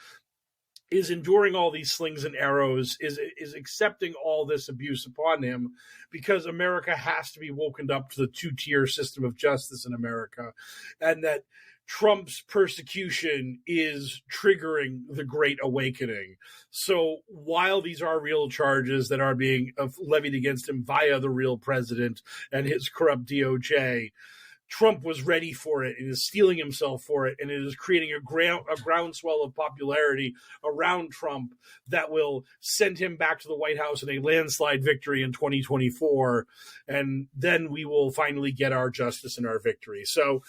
enduring all these slings and arrows, is accepting all this abuse upon him, because America has to be woken up to the two-tier system of justice in America, and that Trump's persecution is triggering the Great Awakening. So while these are real charges that are being levied against him via the real president and his corrupt DOJ, Trump was ready for it and is steeling himself for it, and it is creating a groundswell of popularity around Trump that will send him back to the White House in a landslide victory in 2024, and then we will finally get our justice and our victory. So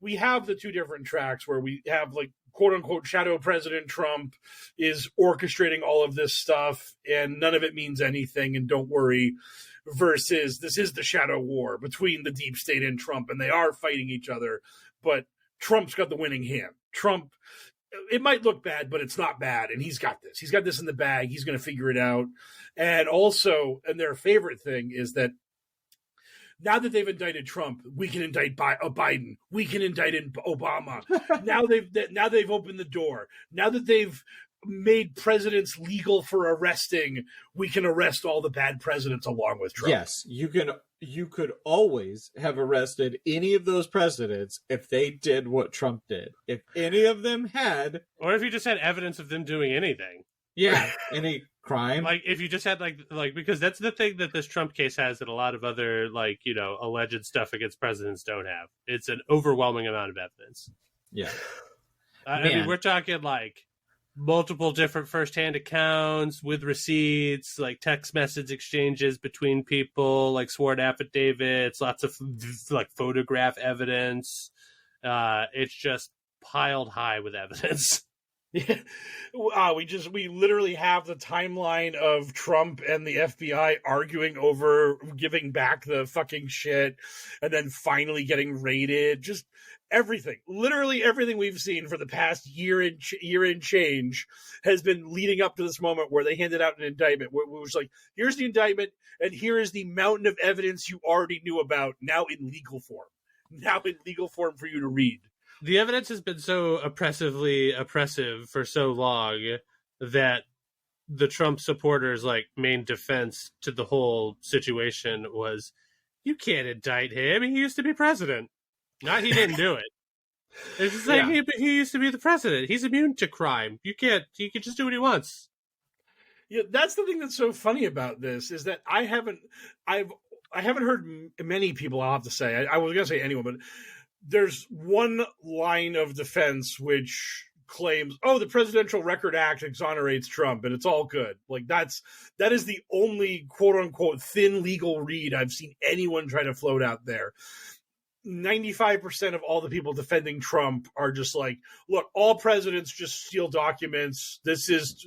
we have the two different tracks where we have, like, quote-unquote shadow President Trump is orchestrating all of this stuff, and none of it means anything, and don't worry, versus this is the shadow war between the deep state and Trump, and they are fighting each other, but Trump's got the winning hand. Trump, it might look bad, but it's not bad, and he's got this. He's got this in the bag. He's going to figure it out. And also, and their favorite thing is that now that they've indicted Trump, we can indict Biden. We can indict Obama. now they've opened the door. Now that they've made presidents legal for arresting, we can arrest all the bad presidents along with Trump. Yes, you could always have arrested any of those presidents if they did what Trump did. If any of them had, or if you just had evidence of them doing anything. Yeah, any crime. Like, if you just had, like, because that's the thing that this Trump case has that a lot of other, like, you know, alleged stuff against presidents don't have. It's an overwhelming amount of evidence. Yeah. I mean, we're talking, like, multiple different first-hand accounts with receipts, like text message exchanges between people, like sworn affidavits, lots of, like, photograph evidence. It's just piled high with evidence. Yeah. We literally have the timeline of Trump and the FBI arguing over giving back the fucking shit, and then finally getting raided. Just everything, literally everything we've seen for the past year and change has been leading up to this moment where they handed out an indictment where it was like, here's the indictment, and here is the mountain of evidence you already knew about, now in legal form for you to read. The evidence has been so oppressive for so long that the Trump supporters' like main defense to the whole situation was, you can't indict him. He used to be president. Not he didn't do it. It's just like, he used to be the president. He's immune to crime. He can just do what he wants. Yeah, that's the thing that's so funny about this, is that I haven't heard many people, I'll have to say. I was going to say anyone, but there's one line of defense which claims, oh, the Presidential Record Act exonerates Trump and it's all good. Like, that is the only quote unquote thin legal read I've seen anyone try to float out there. 95% of all the people defending Trump are just like, look, all presidents just steal documents. This is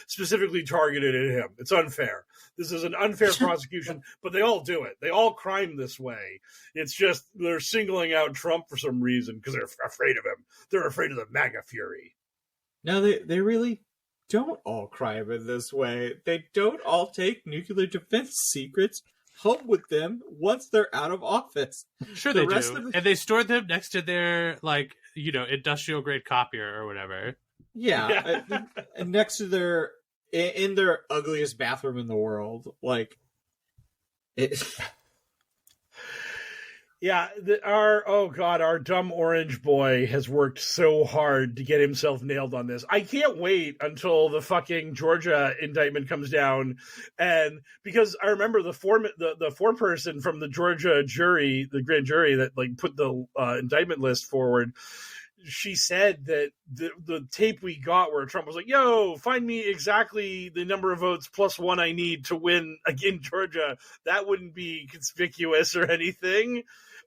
specifically targeted at him. It's unfair. This is an unfair prosecution, but they all do it. They all crime this way. It's just they're singling out Trump for some reason because they're afraid of him. They're afraid of the MAGA fury. No, they really don't all crime in this way. They don't all take nuclear defense secrets home with them once they're out of office. Sure, they do. And they store them next to their, like, you know, industrial grade copier or whatever. Yeah. And next to in their ugliest bathroom in the world. Like, yeah, our dumb orange boy has worked so hard to get himself nailed on this. I can't wait until the fucking Georgia indictment comes down, and because I remember the foreperson from the Georgia jury, the grand jury that like put the indictment list forward, she said that the tape we got where Trump was like, yo, find me exactly the number of votes plus one I need to win again Georgia, that wouldn't be conspicuous or anything.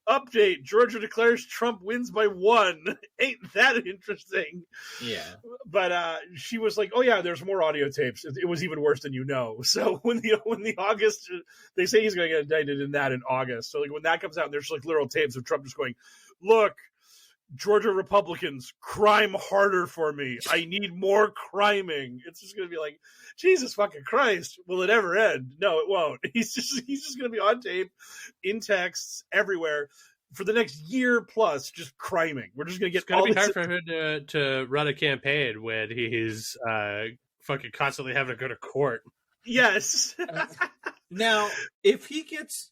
Update, Georgia declares Trump wins by 1. Ain't that interesting? Yeah. But she was like, oh yeah, there's more audio tapes. It was even worse than you know. So when the August, they say he's going to get indicted in August. So like when that comes out, there's like literal tapes of Trump just going, look, Georgia Republicans, crime harder for me. I need more criming. It's just going to be like, Jesus fucking Christ. Will it ever end? No, it won't. He's just going to be on tape, in texts, everywhere for the next year plus, just criming. We're just going to get. It's going to be hard for him to run a campaign when he's fucking constantly having to go to court. Yes. Now, if he gets,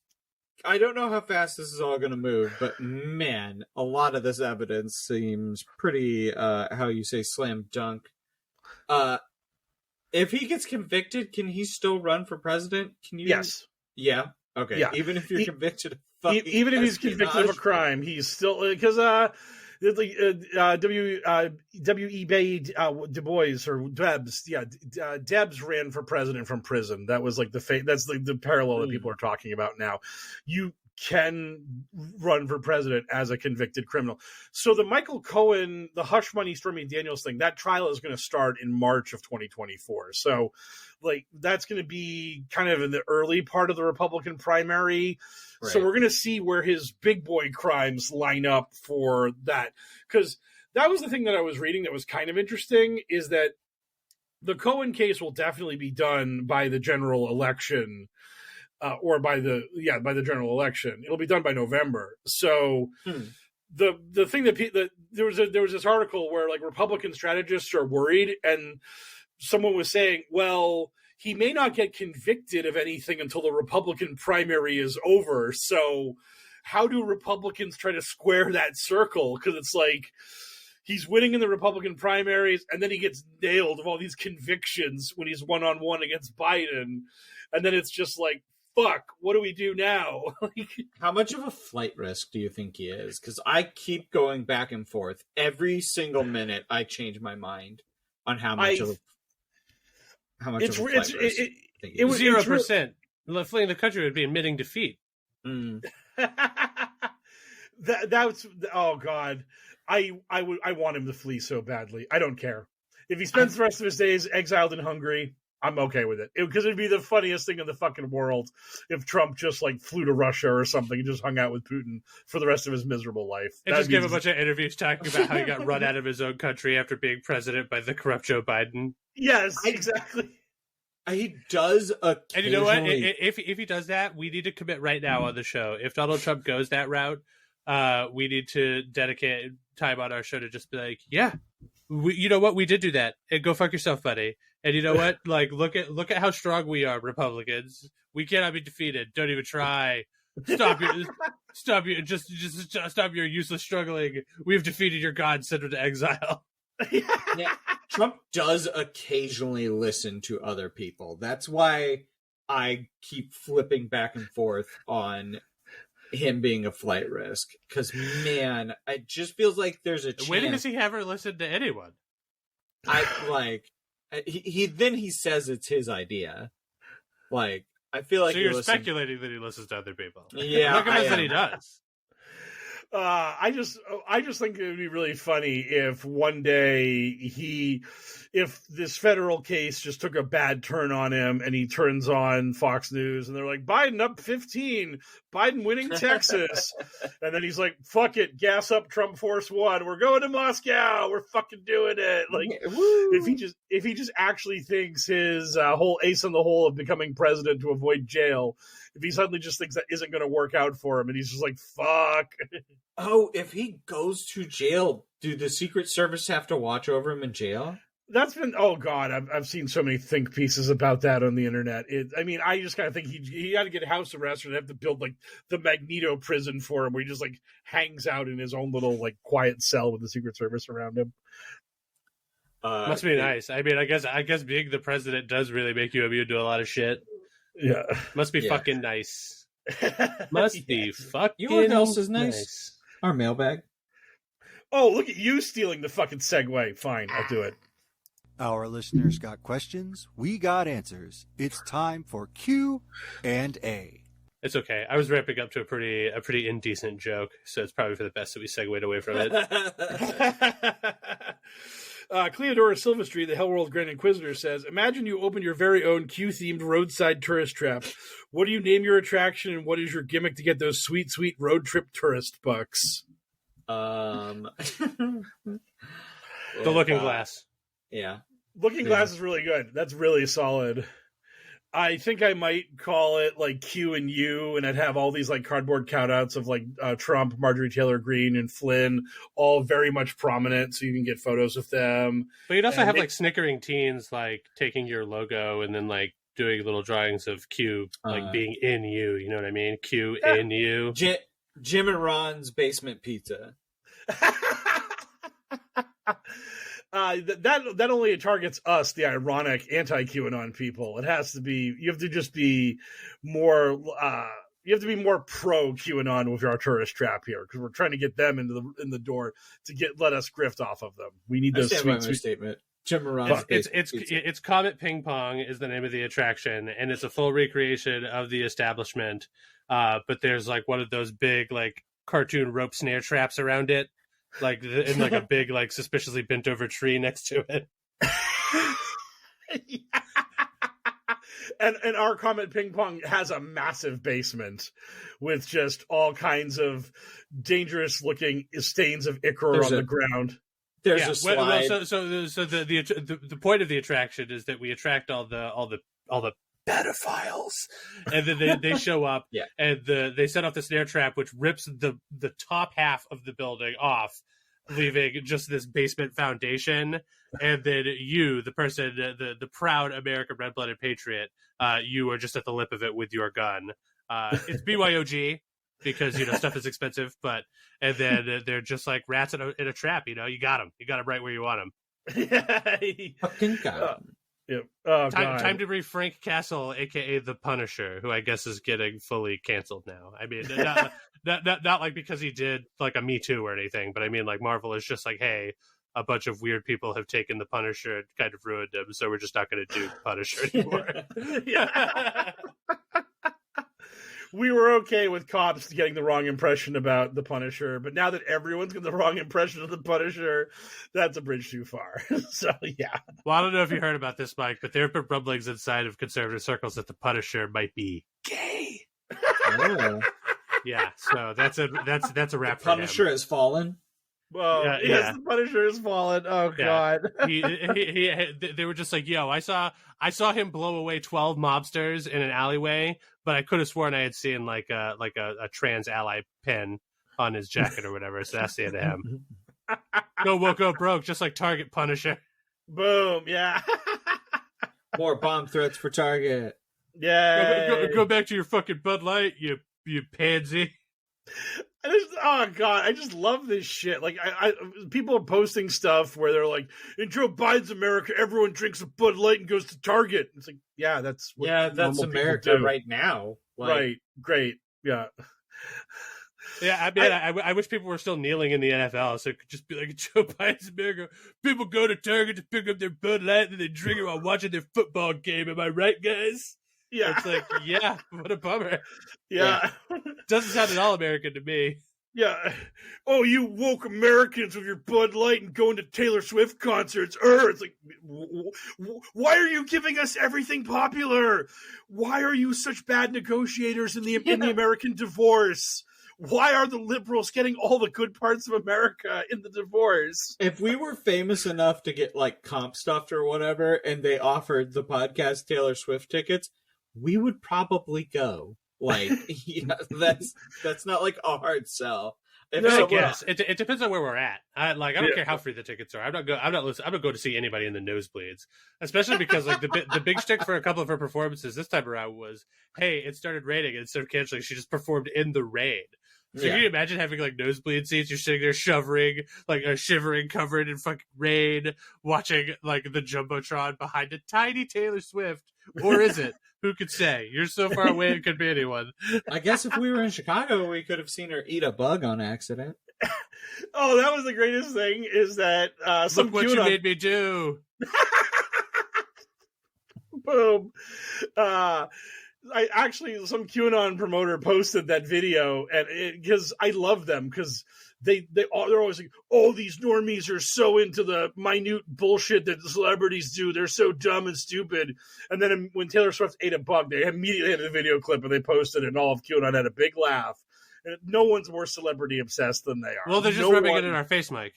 I don't know how fast this is all going to move, but man, a lot of this evidence seems pretty, how you say, slam dunk. If he gets convicted, can he still run for president? Can you? Yes. Yeah. Okay. Yeah. Even if you're convicted of even if he's convicted of a crime, he's still, because W.E. Du Bois or Debs, Debs ran for president from prison. That was like that's the parallel that people are talking about now. You can run for president as a convicted criminal. So the Michael Cohen, the hush money Stormy Daniels thing, that trial is going to start in March of 2024. So like that's going to be kind of in the early part of the Republican primary. Right. So we're going to see where his big boy crimes line up for that. Because that was the thing that I was reading that was kind of interesting, is that the Cohen case will definitely be done by the general election. Or by the general election, it'll be done by November. So the thing that there was this article where like Republican strategists are worried, and someone was saying, well, he may not get convicted of anything until the Republican primary is over. So how do Republicans try to square that circle? Because it's like he's winning in the Republican primaries, and then he gets nailed of all these convictions when he's one-on-one against Biden, and then it's just like, fuck, what do we do now? How much of a flight risk do you think he is? Because I keep going back and forth. Every single minute, I change my mind on how much of a flight risk. It was 0%. Fleeing the country would be admitting defeat. That's oh god, I want him to flee so badly. I don't care if he spends the rest of his days exiled in Hungary. I'm okay with it, because it'd be the funniest thing in the fucking world if Trump just like flew to Russia or something and just hung out with Putin for the rest of his miserable life. And just gave a bunch of interviews talking about how he got run out of his own country after being president by the corrupt Joe Biden. Yes, exactly. He does occasionally. And you know what? If he does that, we need to commit right now on the show. If Donald Trump goes that route, we need to dedicate time on our show to just be like, yeah, you know what? We did do that. And go fuck yourself, buddy. And you know what? Like, look at how strong we are, Republicans. We cannot be defeated. Don't even try. Stop your useless struggling. We've defeated your god. Send him to exile. Yeah, Trump does occasionally listen to other people. That's why I keep flipping back and forth on him being a flight risk. Because, man, it just feels like there's a chance. When has he ever listened to anyone? He says it's his idea. Like, I feel like so you're speculating that he listens to other people. Yeah, look at that he does. I just think it would be really funny if one day if this federal case just took a bad turn on him and he turns on Fox News and they're like, Biden up 15, Biden winning Texas. And then he's like, fuck it, gas up Trump Force One. We're going to Moscow. We're fucking doing it. Like, if he just actually thinks his whole ace in the hole of becoming president to avoid jail, if he suddenly just thinks that isn't going to work out for him and he's just like, fuck. Oh, if he goes to jail, do the Secret Service have to watch over him in jail? That's been, oh god, I've seen so many think pieces about that on the internet. I just kind of think he had to get house arrest, or they have to build like the Magneto prison for him, where he just like hangs out in his own little like quiet cell with the Secret Service around him. Must be nice. I mean, I guess being the president does really make you immune to a lot of shit. Yeah, must be fucking nice. Must be fucking. You know what else is nice? Our mailbag. Oh, look at you stealing the fucking segue. Fine, I'll do it. Our listeners got questions. We got answers. It's time for Q&A. It's okay. I was ramping up to a pretty indecent joke, so it's probably for the best that we segued away from it. Cleodora Silvestri, the HellwQrld Grand Inquisitor, says, imagine you open your very own Q-themed roadside tourist trap. What do you name your attraction, and what is your gimmick to get those sweet, sweet road trip tourist bucks? The Looking Glass. Yeah. Looking Glass is really good. That's really solid. I think I might call it like Q and U, and I'd have all these like cardboard cutouts of like Trump, Marjorie Taylor Greene, and Flynn, all very much prominent, so you can get photos of them. But you'd also have like snickering teens like taking your logo and then like doing little drawings of Q like being in you. You know what I mean? Q in you. Jim and Ron's Basement Pizza. That only targets us, the ironic anti-QAnon people. It has to be. You have to just be more. You have to be more pro QAnon with our tourist trap here, because we're trying to get them in the door to let us grift off of them. We need those sweet statement. Jim and Ron's it's Comet Ping Pong is the name of the attraction, and it's a full recreation of the establishment. But there's like one of those big like cartoon rope snare traps around it. Like in like a big like suspiciously bent over tree next to it. And our Comet Ping Pong has a massive basement with just all kinds of dangerous looking stains of ichor on the ground. There's a slide. So the point of the attraction is that we attract all the pedophiles, and then they show up, and they set off the snare trap, which rips the top half of the building off, leaving just this basement foundation. And then you, the person, the proud American red-blooded patriot, you are just at the lip of it with your gun. It's BYOG because stuff is expensive, and then they're just like rats in a trap. You got them right where you want them. Fucking got them. Yep. Time to bring Frank Castle, aka the Punisher, who I guess is getting fully canceled now. I mean, not like because he did like a Me Too or anything, but I mean like Marvel is just like, hey, a bunch of weird people have taken the Punisher and kind of ruined him, so we're just not going to do Punisher anymore. We were okay with cops getting the wrong impression about the Punisher, but now that everyone's got the wrong impression of the Punisher, that's a bridge too far. So, yeah. Well, I don't know if you heard about this, Mike, but there have been rumblings inside of conservative circles that the Punisher might be gay. Oh. Yeah, so that's a wrap for him. Punisher has fallen. Well, yes, the Punisher has fallen. Oh God! They were just like, "Yo, I saw him blow away 12 mobsters in an alleyway, but I could have sworn I had seen like a trans ally pin on his jacket or whatever." So that's the end of him. Go woke up broke, just like Target Punisher. Boom! Yeah. More bomb threats for Target. Yeah. Go back to your fucking Bud Light, you pansy. I just love this shit. Like, people are posting stuff where they're like, in Joe Biden's America, everyone drinks a Bud Light and goes to Target. It's like, yeah, that's what that's America right now. Like, right, great, yeah. Yeah, I mean, I wish people were still kneeling in the NFL, so it could just be like Joe Biden's America. People go to Target to pick up their Bud Light and they drink it while watching their football game. Am I right, guys? Yeah. It's like, yeah, what a bummer. Yeah. Doesn't sound at all American to me. Yeah. Oh, you woke Americans with your Bud Light and going to Taylor Swift concerts. It's like, why are you giving us everything popular? Why are you such bad negotiators in the American divorce? Why are the liberals getting all the good parts of America in the divorce? If we were famous enough to get like comp stuffed or whatever, and they offered the podcast Taylor Swift tickets, we would probably go. Like, that's not like a hard sell. I guess it depends on where we're at. I don't care how free the tickets are. I'm not going to see anybody in the nosebleeds, especially because like the big shtick for a couple of her performances this time around was, hey, it started raining, and instead of canceling, she just performed in the rain. So can you imagine having like nosebleed seats? You're sitting there shivering, covered in fucking rain, watching like the jumbotron behind a tiny Taylor Swift, or is it? Who could say? You're so far away, it could be anyone. I guess if we were in Chicago, we could have seen her eat a bug on accident. Oh, that was the greatest thing. Is that some Look what QAnon you made me do. boom. I actually, some QAnon promoter posted that video, and because I love them, because they're always like, oh, these normies are so into the minute bullshit that the celebrities do. They're so dumb and stupid. And then when Taylor Swift ate a bug, they immediately had a video clip and they posted it, and all of QAnon had a big laugh. And no one's more celebrity obsessed than they are. Well, they're just rubbing it in our face, Mike.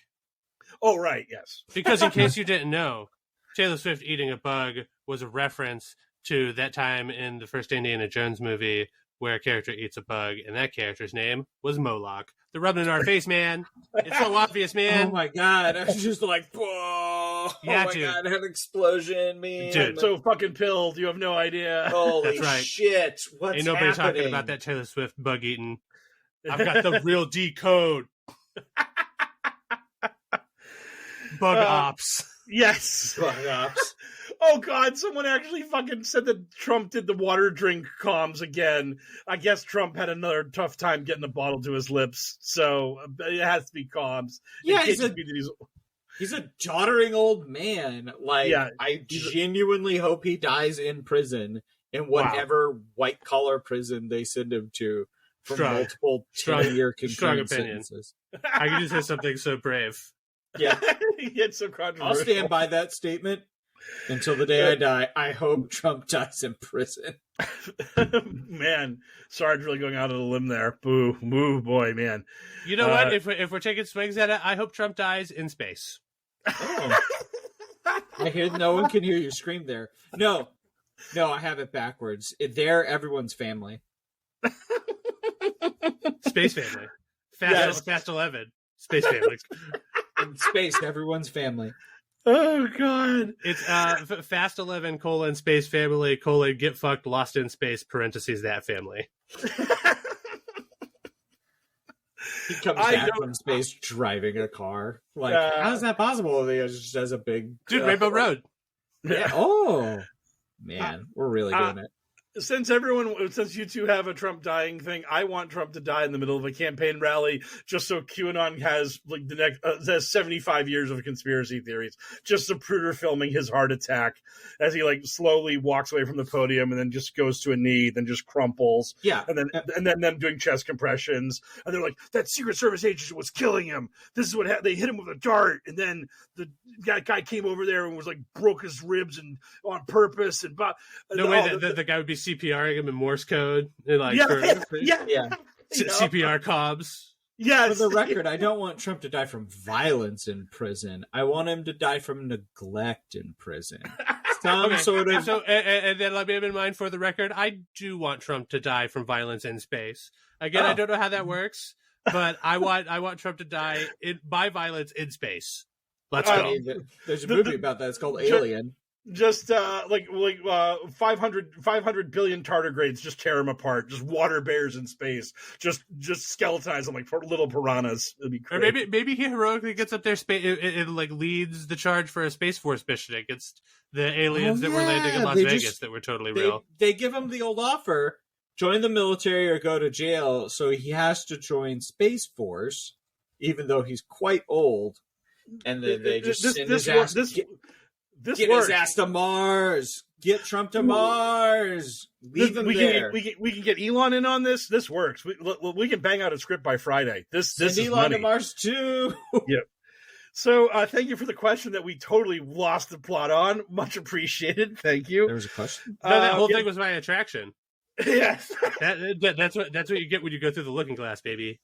Oh, right, yes. Because in case you didn't know, Taylor Swift eating a bug was a reference to that time in the first Indiana Jones movie where a character eats a bug, and that character's name was Moloch. They're rubbing it in our face, man. It's so obvious, man. Oh my god! I was just like, whoa! Yeah, oh my dude. god! I had an explosion, man. Dude, so fucking pilled. You have no idea. Holy That's right. shit! What's Ain't nobody happening? talking about that Taylor Swift bug eating. I've got the real D code. Bug ops. Yes. Bug ops. Oh God! Someone actually fucking said that Trump did the water drink comms again. I guess Trump had another tough time getting the bottle to his lips, so it has to be comms. Yeah, It he's can't a- be that he's- He's a doddering old man. Like, Yeah, I genuinely hope he dies in prison, in whatever white collar prison they send him to for Strong. multiple Strong- 10-year strong concurrent opinion. sentences. I can just say something so brave. Yeah, it's so controversial. I'll stand by that statement until the day I die. I hope Trump dies in prison. Man, Sarge really going out on a limb there. Boo, boo, boy, man. You know what? If we're taking swings at it, I hope Trump dies in space. Oh. I hear no one can hear you scream there. No, I have it backwards. They're everyone's family. Space family. Yes. Fast 11. Space family. In space, everyone's family. Oh God. It's Fast 11 : space family : get fucked lost in space parentheses that family. He comes I back don't- from space driving a car. Like, how is that possible? He just has a big Dude, Rainbow Road. Yeah. Oh, man, we're really doing it. Since you two have a Trump dying thing, I want Trump to die in the middle of a campaign rally, just so QAnon has like the next has 75 years of conspiracy theories. Just Zapruder filming his heart attack as he like slowly walks away from the podium and then just goes to a knee, then just crumples, Yeah. and then them doing chest compressions, and they're like, that Secret Service agent was killing him. This is what they hit him with a dart, and then the guy came over there and was like broke his ribs and on purpose and No way that the guy would be CPRing him in Morse code. And like yeah, for Yeah. CPR cobs. Yes. For the record, I don't want Trump to die from violence in prison. I want him to die from neglect in prison. Some Okay, sort of. So, and then let me have in mind for the record, I do want Trump to die from violence in space. Again, I don't know how that works, but I want Trump to die by violence in space. Let's I go. mean, there's a movie about that. It's called Alien. Just 500 billion tardigrades just tear them apart. Just water bears in space. Just skeletonize them like little piranhas. It'd be Or great. maybe he heroically gets up there, it like leads the charge for a Space Force mission against the aliens that were landing in Las Vegas that were totally real. They give him the old offer: join the military or go to jail. So he has to join Space Force, even though he's quite old. And then they just send his ass. Get works. his ass to Mars. Get Trump to Mars. Leave him there. We can get Elon in on this. This works. We can bang out a script by Friday. This Send is Elon money. to Mars too. So thank you for the question that we totally lost the plot on. Much appreciated. Thank you. There was a question. No, that whole thing was my attraction. Yes. That's what you get when you go through the looking glass, baby.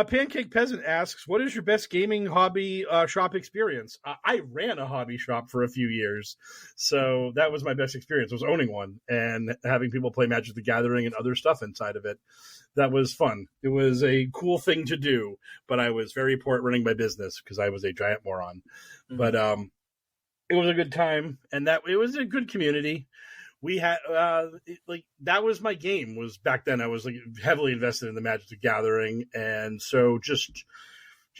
Pancake Peasant asks, what is your best gaming hobby shop experience? I ran a hobby shop for a few years, so that was my best experience, was owning one and having people play Magic the Gathering and other stuff inside of it. That was fun. It was a cool thing to do, but I was very poor at running my business because I was a giant moron. Mm-hmm. But it was a good time, and that it was a good community. We had that was my game. Was back then I was like heavily invested in the Magic the Gathering, and so just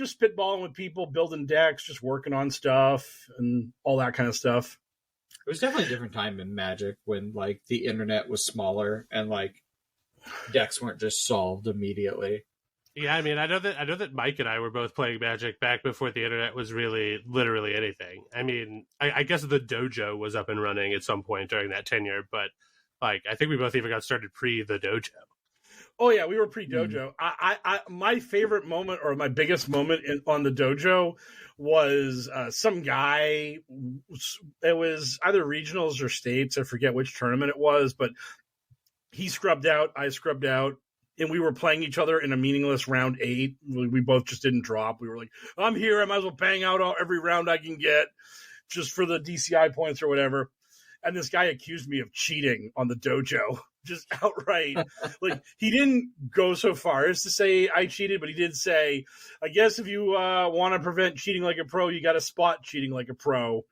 spitballing with people, building decks, just working on stuff and all that kind of stuff. It was definitely a different time in Magic when like the internet was smaller and like decks weren't just solved immediately. Yeah, I mean, I know that Mike and I were both playing Magic back before the internet was really literally anything. I mean, I guess the dojo was up and running at some point during that tenure, but like I think we both even got started pre the dojo. Oh yeah, we were pre-dojo. My favorite moment, or my biggest moment on the dojo, was some guy. It was either regionals or states. I forget which tournament it was, but he scrubbed out. I scrubbed out, and we were playing each other in a meaningless round 8. We both just didn't drop. We were like, "I'm here. I might as well bang out every round I can get, just for the DCI points or whatever." And this guy accused me of cheating on the dojo, just outright. Like, he didn't go so far as to say I cheated, but he did say, I guess if you want to prevent cheating like a pro, you got to spot cheating like a pro.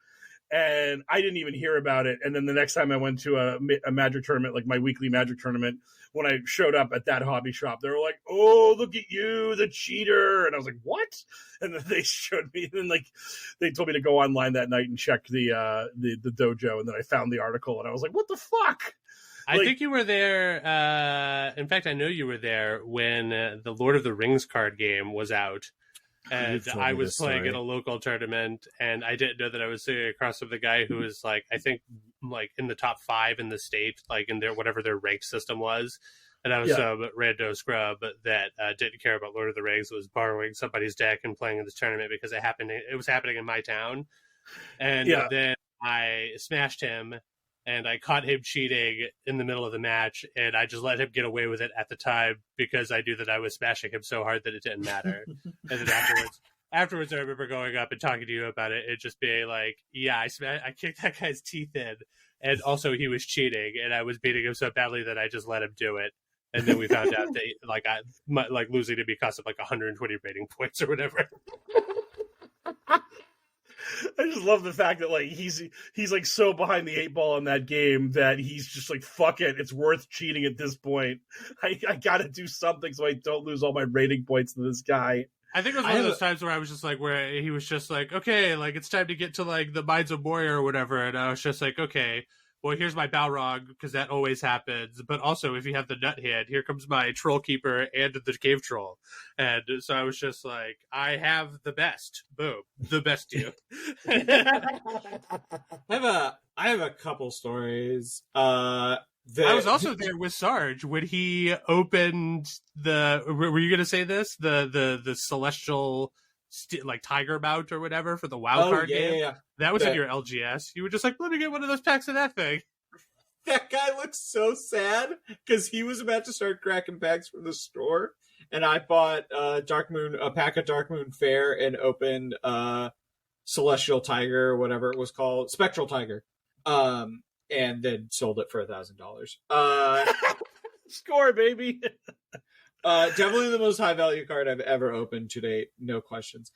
And I didn't even hear about it. And then the next time I went to a Magic tournament, like my weekly Magic tournament, when I showed up at that hobby shop, they were like, "Oh, look at you, the cheater!" And I was like, "What?" And then they showed me, and then like they told me to go online that night and check the dojo, and then I found the article, and I was like, "What the fuck?" I think you were there. In fact, I know you were there when the Lord of the Rings card game was out. And I was playing in a local tournament, and I didn't know that I was sitting across from the guy who was like, I think, like in the top 5 in the state, like in their whatever their rank system was. And I was some rando scrub that didn't care about Lord of the Rings, was borrowing somebody's deck and playing in this tournament because it was happening in my town. And then I smashed him. And I caught him cheating in the middle of the match, and I just let him get away with it at the time because I knew that I was smashing him so hard that it didn't matter. And then afterwards, I remember going up and talking to you about it and just being like, "Yeah, I kicked that guy's teeth in, and also he was cheating, and I was beating him so badly that I just let him do it." And then we found out that like losing to me cost him like 120 rating points or whatever. I just love the fact that like he's like so behind the 8 ball in that game that he's just like, fuck it, it's worth cheating at this point. I gotta do something so I don't lose all my rating points to this guy. I think it was one of those times where I was just like, where he was just like, okay, like it's time to get to like the Minds of Moria or whatever, and I was just like, okay, well, here's my Balrog, because that always happens. But also, if you have the Nut Hand, here comes my Troll Keeper and the Cave Troll. And so I was just like, I have the best. Boom. The best deal. I have a couple stories. I was also there with Sarge when he opened were you going to say this? The Celestial like Tiger Mount or whatever for the WoW card game. Yeah. That was in your LGS. You were just like, let me get one of those packs of that thing. That guy looks so sad because he was about to start cracking packs from the store, and I bought a pack of Dark Moon Fair, and opened Celestial Tiger or whatever it was called, Spectral Tiger, and then sold it for $1,000. Score, baby. Definitely the most high value card I've ever opened to date, no questions.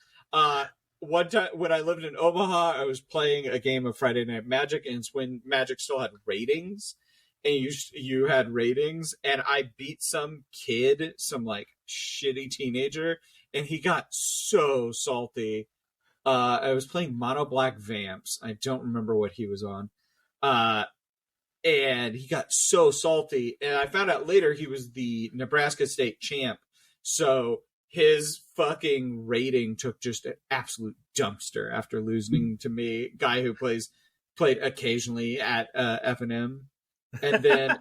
One time when I lived in Omaha, I was playing a game of Friday Night Magic, and it's when Magic still had ratings, and you had ratings, and I beat some kid, some like shitty teenager, and he got so salty. I was playing Mono Black Vamps. I don't remember what he was on. And he got so salty, and I found out later he was the Nebraska state champ. So his fucking rating took just an absolute dumpster after losing to me, guy who played occasionally at F&M. And then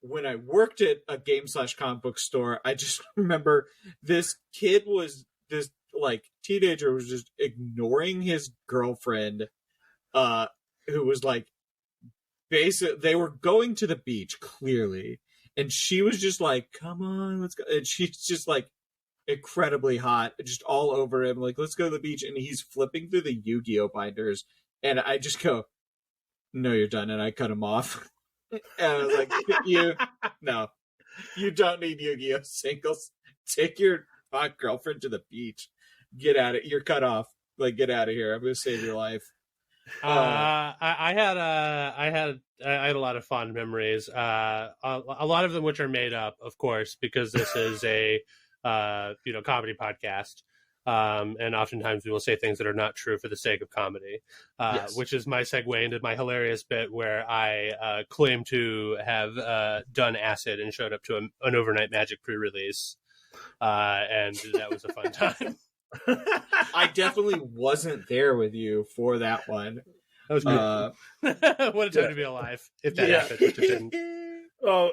when I worked at a game/comic book store, I just remember this like teenager was just ignoring his girlfriend, who was like, they were going to the beach clearly, and she was just like, come on, let's go. And she's just like incredibly hot, just all over him, like, let's go to the beach. And he's flipping through the Yu-Gi-Oh binders, and I just go, no, you're done. And I cut him off. And I was like, no, you don't need Yu-Gi-Oh singles. Take your hot girlfriend to the beach. Get out of it. You're cut off. Like, get out of here. I'm going to save your life. I had a lot of fond memories. A lot of them which are made up, of course, because this is a comedy podcast. And oftentimes we will say things that are not true for the sake of comedy, Yes. which is my segue into my hilarious bit where I claim to have done acid and showed up to an overnight magic pre-release. And that was a fun time. I definitely wasn't there with you for that one. That was good. What a time to be alive, if that happened, which it didn't. Oh,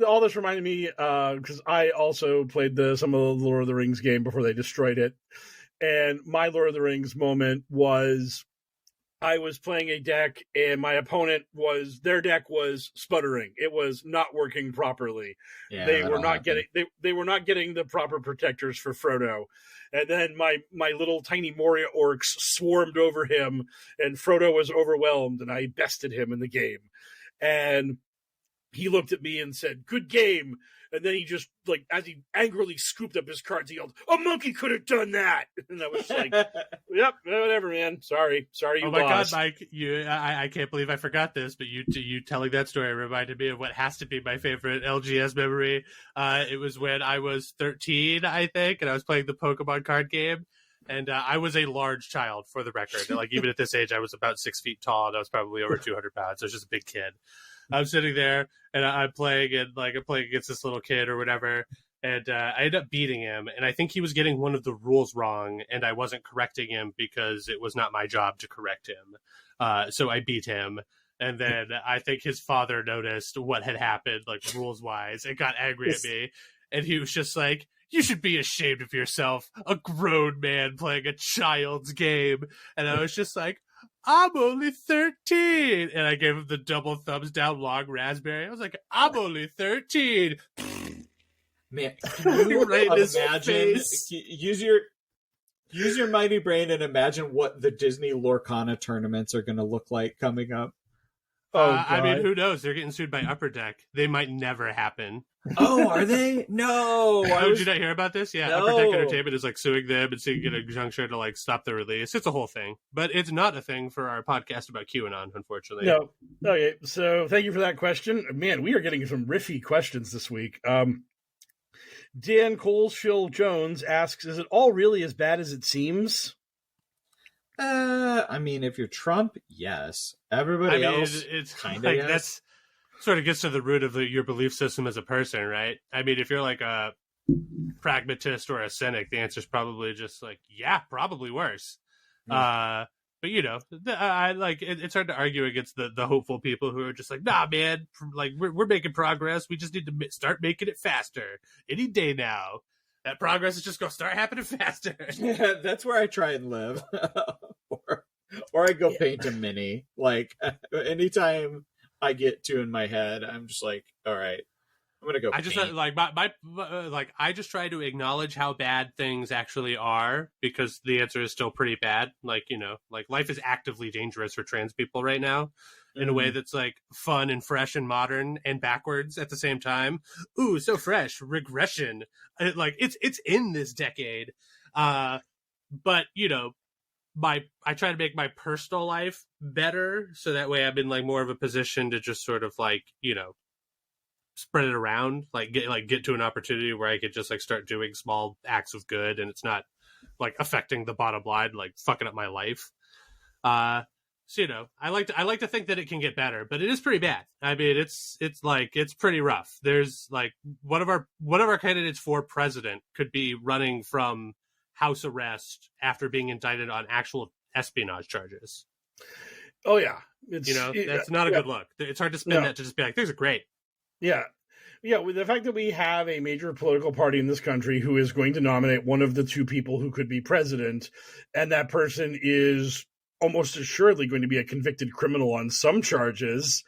all this reminded me because I also played some of the Lord of the Rings game before they destroyed it, and my Lord of the Rings moment was I was playing a deck and my opponent their deck was sputtering. It was not working properly. Yeah, they were not getting the proper protectors for Frodo. And then my little tiny Moria orcs swarmed over him and Frodo was overwhelmed and I bested him in the game. And he looked at me and said, "Good game." And then he just, like, as he angrily scooped up his cards, he yelled, "A monkey could have done that!" And I was like, "Yep, whatever, man. Sorry, you Oh my lost." God, Mike! I can't believe I forgot this, but you telling that story reminded me of what has to be my favorite LGS memory. It was when I was 13, I think, and I was playing the Pokemon card game. And I was a large child, for the record. Like, even at this age, I was about 6 feet tall, and I was probably over 200 pounds. I was just a big kid. I'm sitting there, and I'm playing, and I'm playing against this little kid or whatever, and I ended up beating him. And I think he was getting one of the rules wrong, and I wasn't correcting him because it was not my job to correct him. So I beat him. And then I think his father noticed what had happened, like, rules-wise, and got angry at me. And he was just like, "You should be ashamed of yourself, a grown man playing a child's game." And I was just like, "I'm only 13." And I gave him the double thumbs down long raspberry. I was like, "I'm only 13. Man, can you Right in his imagine? face. Use your mighty brain and imagine what the Disney Lorcana tournaments are going to look like coming up. I mean, who knows? They're getting sued by Upper Deck. They might never happen. Oh, are they? No. Did you not hear about this? Yeah, No. Upper Deck Entertainment is like suing them and seeking an injunction to like stop the release. It's a whole thing, but it's not a thing for our podcast about QAnon, unfortunately. No. Okay, so thank you for that question. Man, we are getting some riffy questions this week. Dan Coleshill Jones asks, "Is it all really as bad as it seems?" I mean, if you're Trump, yes. Everybody else, it's kind of like yes. that's sort of gets to the root of your belief system as a person, right? I mean, if you're like a pragmatist or a cynic, the answer is probably just like, yeah, probably worse. Yeah. But you know, I like it's hard to argue against the hopeful people who are just like, nah, man, like we're making progress. We just need to start making it faster any day now. That progress is just going to start happening faster. Yeah, that's where I try and live. or I go paint a mini. Like, anytime I get two in my head, I'm just like, all right, I'm going to go I paint. just like like I just try to acknowledge how bad things actually are, because the answer is still pretty bad. Like, you know, like life is actively dangerous for trans people right now in a way that's like fun and fresh and modern and backwards at the same time. Ooh, so fresh. Regression. Like it's in this decade. But you know, I try to make my personal life better, so that way I'm in like more of a position to just sort of like, you know, spread it around, like get to an opportunity where I could just like start doing small acts of good, and it's not like affecting the bottom line, like fucking up my life. So, you know, I like to think that it can get better, but it is pretty bad. I mean, it's pretty rough. There's like one of our candidates for president could be running from house arrest after being indicted on actual espionage charges. Oh yeah, that's not a good look. It's hard to spin that to just be like, things are great. Yeah. Yeah, with the fact that we have a major political party in this country who is going to nominate one of the two people who could be president, and that person is almost assuredly going to be a convicted criminal on some charges,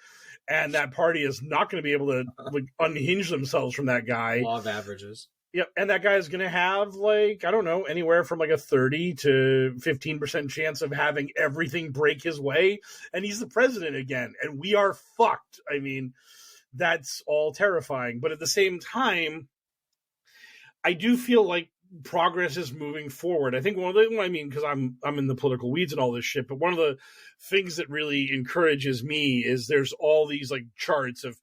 and that party is not going to be able to like unhinge themselves from that guy. Law of averages. Yep, and that guy is going to have, like, I don't know, anywhere from like a 30 to 15% chance of having everything break his way, and he's the president again, and we are fucked. I mean, that's all terrifying. But at the same time, I do feel like progress is moving forward. I think because I'm in the political weeds and all this shit, but one of the things that really encourages me is there's all these like charts of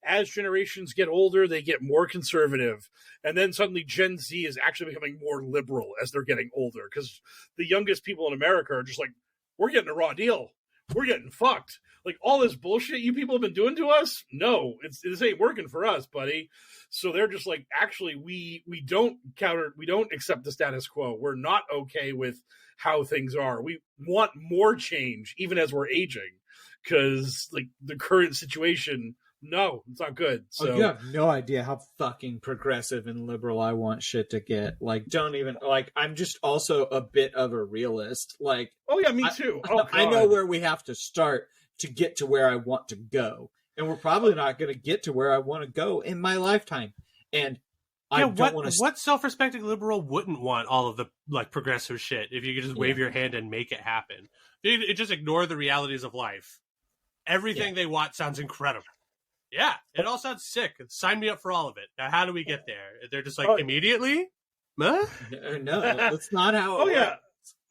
as generations get older, they get more conservative. And then suddenly Gen Z is actually becoming more liberal as they're getting older, because the youngest people in America are just like, we're getting a raw deal. We're getting fucked. Like, all this bullshit you people have been doing to us, no, this ain't working for us, buddy. So they're just like, actually, we don't accept the status quo. We're not okay with how things are. We want more change, even as we're aging, because like the current situation, no, it's not good. So you have no idea how fucking progressive and liberal I want shit to get. Like, don't even, like, I'm just also a bit of a realist. Like, oh yeah, me too. I know where we have to start to get to where I want to go. And we're probably not going to get to where I want to go in my lifetime. And I don't want to. What self-respecting liberal wouldn't want all of the like progressive shit if you could just wave your hand and make it happen? You just ignore the realities of life. Everything they want sounds incredible. Yeah, it all sounds sick. Sign me up for all of it. Now, how do we get there? They're just like, immediately? Huh? No, that's not how it works. Yeah.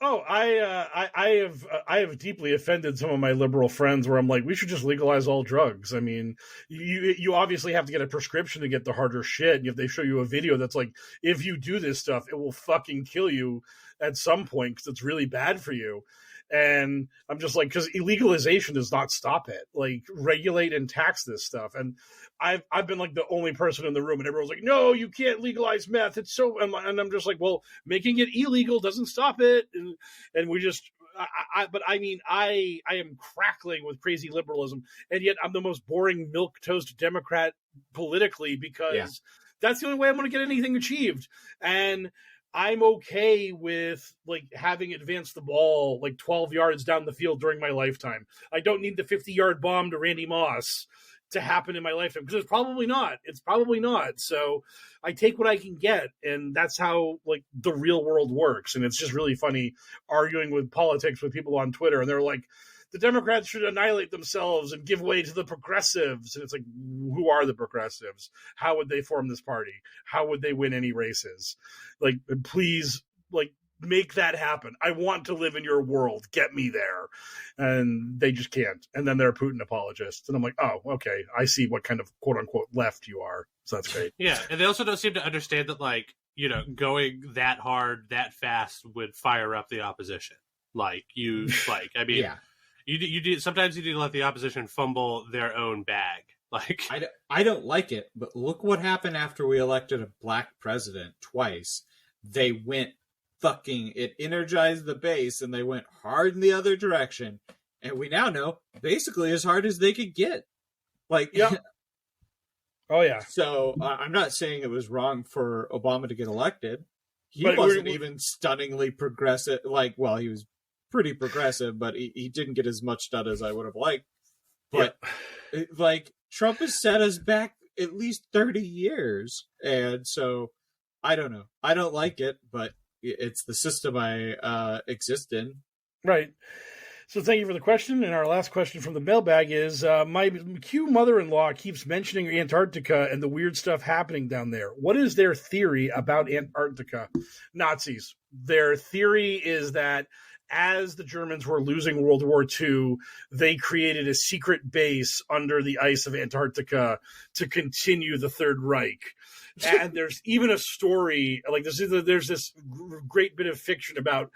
Oh, I have deeply offended some of my liberal friends where I'm like, we should just legalize all drugs. I mean, you obviously have to get a prescription to get the harder shit. And if they show you a video that's like, if you do this stuff, it will fucking kill you at some point because it's really bad for you. And I'm just like, because illegalization does not stop it. Like, regulate and tax this stuff. And I've been like the only person in the room, and everyone's like, no, you can't legalize meth. It's so, and I'm just like, well, making it illegal doesn't stop it. And we just, but I mean, I am crackling with crazy liberalism, and yet I'm the most boring milquetoast Democrat politically, because that's the only way I'm going to get anything achieved. And I'm okay with like having advanced the ball like 12 yards down the field during my lifetime. I don't need the 50-yard bomb to Randy Moss to happen in my lifetime, because it's probably not. So I take what I can get, and that's how like the real world works. And it's just really funny arguing with politics with people on Twitter, and they're like, the Democrats should annihilate themselves and give way to the progressives. And it's like, who are the progressives? How would they form this party? How would they win any races? Like, please, like, make that happen. I want to live in your world. Get me there. And they just can't. And then they're Putin apologists. And I'm like, oh, okay. I see what kind of quote unquote left you are. So that's great. Yeah. And they also don't seem to understand that, like, you know, going that hard, that fast would fire up the opposition. Like, you, like, I mean, You sometimes you need to let the opposition fumble their own bag. Like, I don't like it, but look what happened after we elected a black president twice. They went it energized the base, and they went hard in the other direction. And we now know basically as hard as they could get. Like, oh yeah. So I'm not saying it was wrong for Obama to get elected. He wasn't even stunningly progressive. Like, well, he was pretty progressive, but he didn't get as much done as I would have liked. But like, Trump has set us back at least 30 years. And so I don't know. I don't like it, but it's the system I exist in. Right. So thank you for the question. And our last question from the mailbag is, my Q mother-in-law keeps mentioning Antarctica and the weird stuff happening down there. What is their theory about Antarctica? Nazis. Their theory is that as the Germans were losing World War II, they created a secret base under the ice of Antarctica to continue the Third Reich. And there's even a story, like there's this great bit of fiction about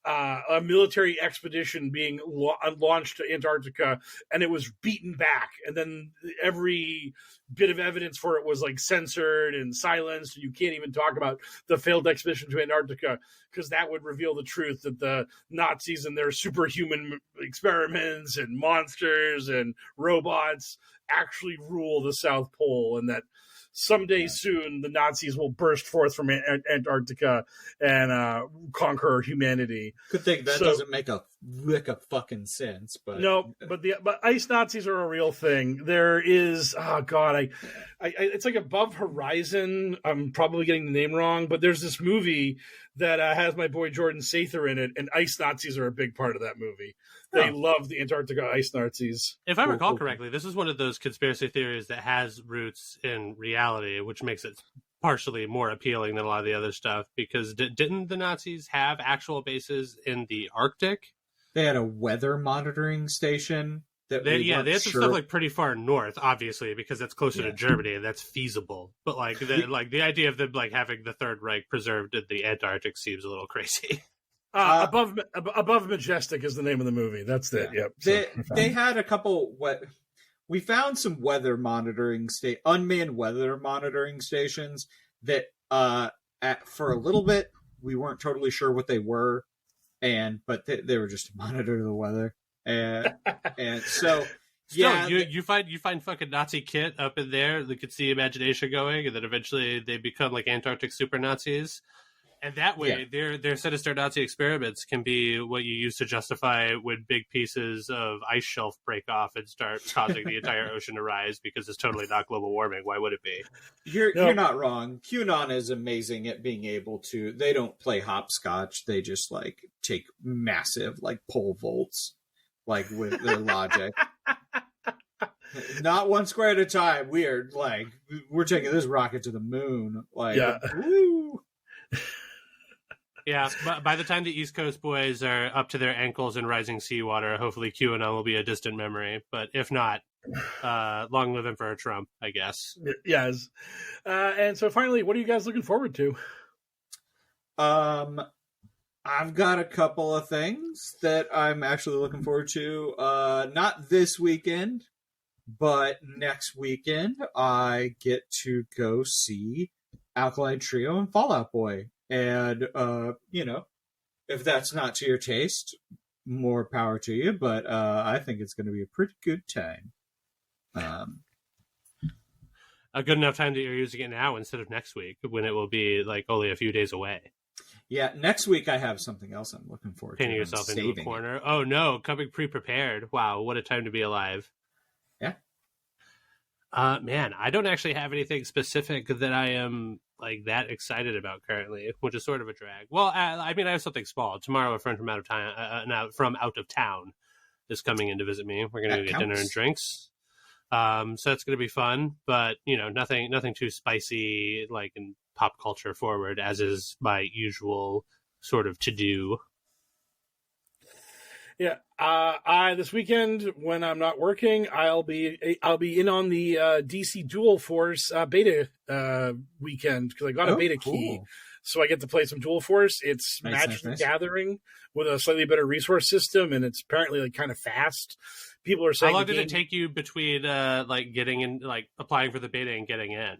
a military expedition being launched to Antarctica, and it was beaten back. And then every bit of evidence for it was like censored and silenced. You can't even talk about the failed expedition to Antarctica, because that would reveal the truth that the Nazis and their superhuman experiments and monsters and robots actually rule the South Pole, and that someday soon the Nazis will burst forth from Antarctica and conquer humanity. Good thing that doesn't make a lick of fucking sense. But no, but ice Nazis are a real thing. There is, it's like Above Horizon. I'm probably getting the name wrong, but there's this movie that has my boy Jordan Sather in it, and ice Nazis are a big part of that movie. They love the Antarctica ice Nazis. If I recall correctly, this is one of those conspiracy theories that has roots in reality, which makes it partially more appealing than a lot of the other stuff, because didn't the Nazis have actual bases in the Arctic? They had a weather monitoring station that They we weren't had some sure. stuff like pretty far north, obviously, because that's closer to Germany and that's feasible. But like the idea of them like having the Third Reich preserved in the Antarctic seems a little crazy. Above Majestic is the name of the movie. That's it. Yep. They had a couple. We found some weather monitoring unmanned weather monitoring stations that for a little bit we weren't totally sure what they were, but they were just to monitor the weather, and so. Still, you find fucking Nazi kit up in there that could see imagination going, and then eventually they become like Antarctic super Nazis. And that way, their sinister Nazi experiments can be what you use to justify when big pieces of ice shelf break off and start causing the entire ocean to rise, because it's totally not global warming. Why would it be? You're not wrong. QAnon is amazing at being able to. They don't play hopscotch. They just like take massive like pole vaults, like with their logic. Not one square at a time. We're taking this rocket to the moon. Woo. Yeah, but by the time the East Coast boys are up to their ankles in rising seawater, hopefully QAnon will be a distant memory. But if not, long live Emperor Trump, I guess. Yes. And so finally, what are you guys looking forward to? I've got a couple of things that I'm actually looking forward to. Not this weekend, but next weekend I get to go see Alkaline Trio and Fall Out Boy. And, if that's not to your taste, more power to you. But I think it's going to be a pretty good time. A good enough time that you're using it now instead of next week, when it will be like only a few days away. Yeah, next week I have something else I'm looking forward to. Painting yourself into a corner. Oh no, coming pre-prepared. Wow, what a time to be alive. Yeah. Man, I don't actually have anything specific that I am like that excited about currently, which is sort of a drag. Well, I mean, I have something small. Tomorrow, a friend from out of town is coming in to visit me. We're going to get dinner and drinks. So that's going to be fun, but nothing too spicy, like in pop culture forward, as is my usual sort of to do. Yeah, this weekend when I'm not working, I'll be in on the DC Dual Force beta weekend, because I got a beta key, so I get to play some Dual Force. It's Magic the Gathering with a slightly better resource system, and it's apparently like kind of fast. People are saying, how long did it take you between like getting in, like applying for the beta and getting in?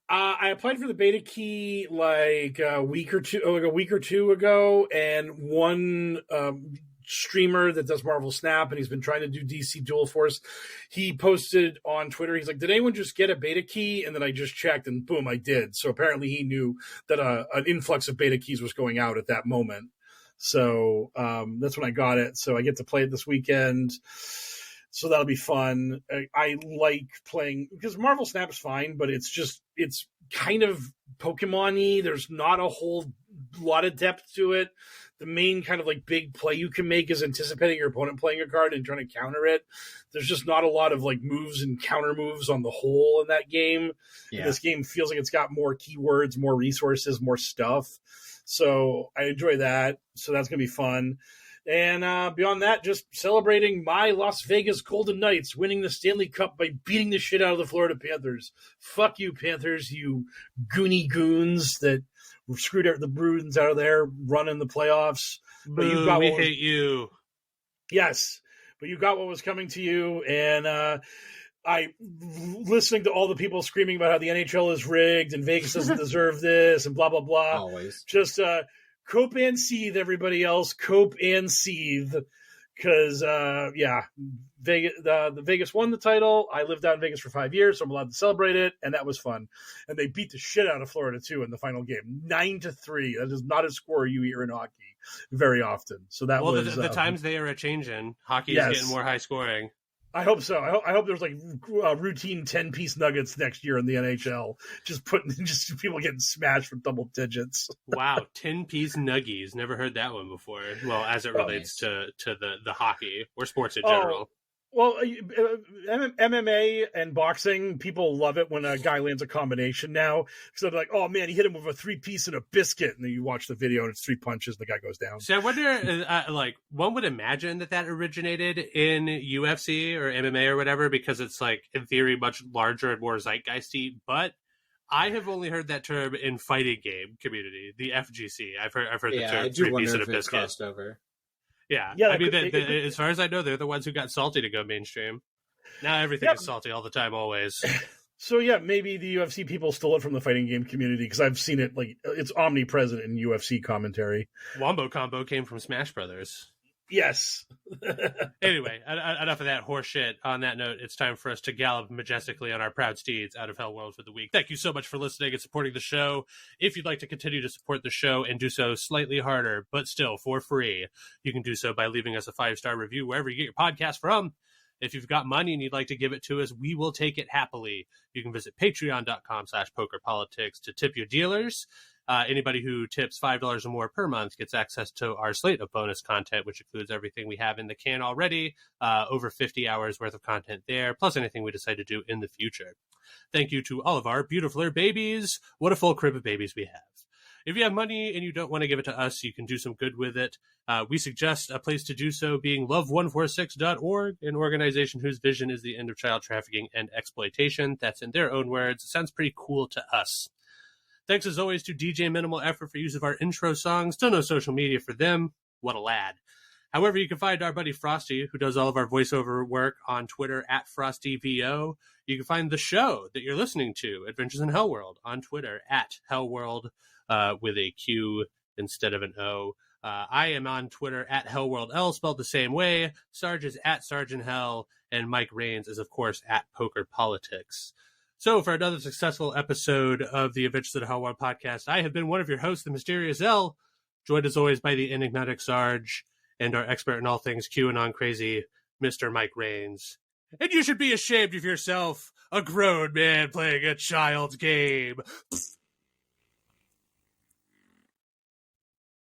I applied for the beta key like a week or two ago, and one streamer that does Marvel Snap, and he's been trying to do DC Dual Force. He posted on Twitter, he's like, did anyone just get a beta key? And then I just checked, and boom, I did. So apparently he knew that an influx of beta keys was going out at that moment. So that's when I got it. So I get to play it this weekend. So that'll be fun. I like playing, because Marvel Snap is fine, but it's kind of Pokemon-y. There's not a whole lot of depth to it. The main kind of like big play you can make is anticipating your opponent playing a card and trying to counter it. There's just not a lot of like moves and counter moves on the whole in that game. Yeah. This game feels like it's got more keywords, more resources, more stuff. So I enjoy that. So that's going to be fun. And beyond that, just celebrating my Las Vegas Golden Knights winning the Stanley Cup by beating the shit out of the Florida Panthers. Fuck you, Panthers, you goony goons that screwed the Bruins out of there running the playoffs. But we hate you. Yes, but you got what was coming to you. And I listening to all the people screaming about how the NHL is rigged and Vegas doesn't deserve this and blah, blah, blah. Always. Just cope and seethe, everybody else. Cope and seethe. Because, Vegas, the Vegas won the title. I lived out in Vegas for 5 years, so I'm allowed to celebrate it, and that was fun. And they beat the shit out of Florida, too, in the final game. 9-3. That is not a score you hear in hockey very often. So that was... the times they are a-changing. Hockey is getting more high-scoring. I hope so. I hope there's like routine 10-piece nuggets next year in the NHL. Just people getting smashed for double digits. Wow, 10-piece nuggies. Never heard that one before. Well, as it relates to the hockey or sports in general. Well, MMA and boxing, people love it when a guy lands a combination now. So they're like, oh man, he hit him with a 3-piece and a biscuit. And then you watch the video and it's 3 punches and the guy goes down. So I wonder, like, one would imagine that originated in UFC or MMA or whatever, because it's like, in theory, much larger and more zeitgeisty. But I have only heard that term in fighting game community, the FGC. I've heard the term I do 3-piece wonder and a if it biscuit. crossed over. Yeah, Yeah, I mean, as far as I know, they're the ones who got salty to go mainstream. Now everything is salty all the time, always. So yeah, maybe the UFC people stole it from the fighting game community because I've seen it, like, it's omnipresent in UFC commentary. Wombo combo came from Smash Brothers. Yes. Anyway, enough of that horse shit. On that note, it's time for us to gallop majestically on our proud steeds out of HellwQrld for the week. Thank you so much for listening and supporting the show. If you'd like to continue to support the show and do so slightly harder, but still for free, you can do so by leaving us a 5-star review wherever you get your podcast from. If you've got money and you'd like to give it to us, we will take it happily. You can visit patreon.com/pokerpolitics to tip your dealers. Anybody who tips $5 or more per month gets access to our slate of bonus content, which includes everything we have in the can already, over 50 hours worth of content there, plus anything we decide to do in the future. Thank you to all of our beautifuler babies. What a full crib of babies we have. If you have money and you don't want to give it to us, you can do some good with it. We suggest a place to do so being love146.org, an organization whose vision is the end of child trafficking and exploitation. That's in their own words. It sounds pretty cool to us. Thanks as always to DJ Minimal Effort for use of our intro song. Still no social media for them. What a lad. However, you can find our buddy Frosty, who does all of our voiceover work, on Twitter @FrostyVO. You can find the show that you're listening to, Adventures in HellwQrld, on Twitter @HellwQrld with a Q instead of an O. I am on Twitter @HellwQrldL, spelled the same way. Sarge is @SargeantHell, and Mike Rains is, of course, @PokerPolitics. So, for another successful episode of the Adventures in HellwQrld podcast, I have been one of your hosts, the Mysterious L, joined as always by the enigmatic Sarge and our expert in all things QAnon crazy, Mr. Mike Rains. And you should be ashamed of yourself, a grown man playing a child's game.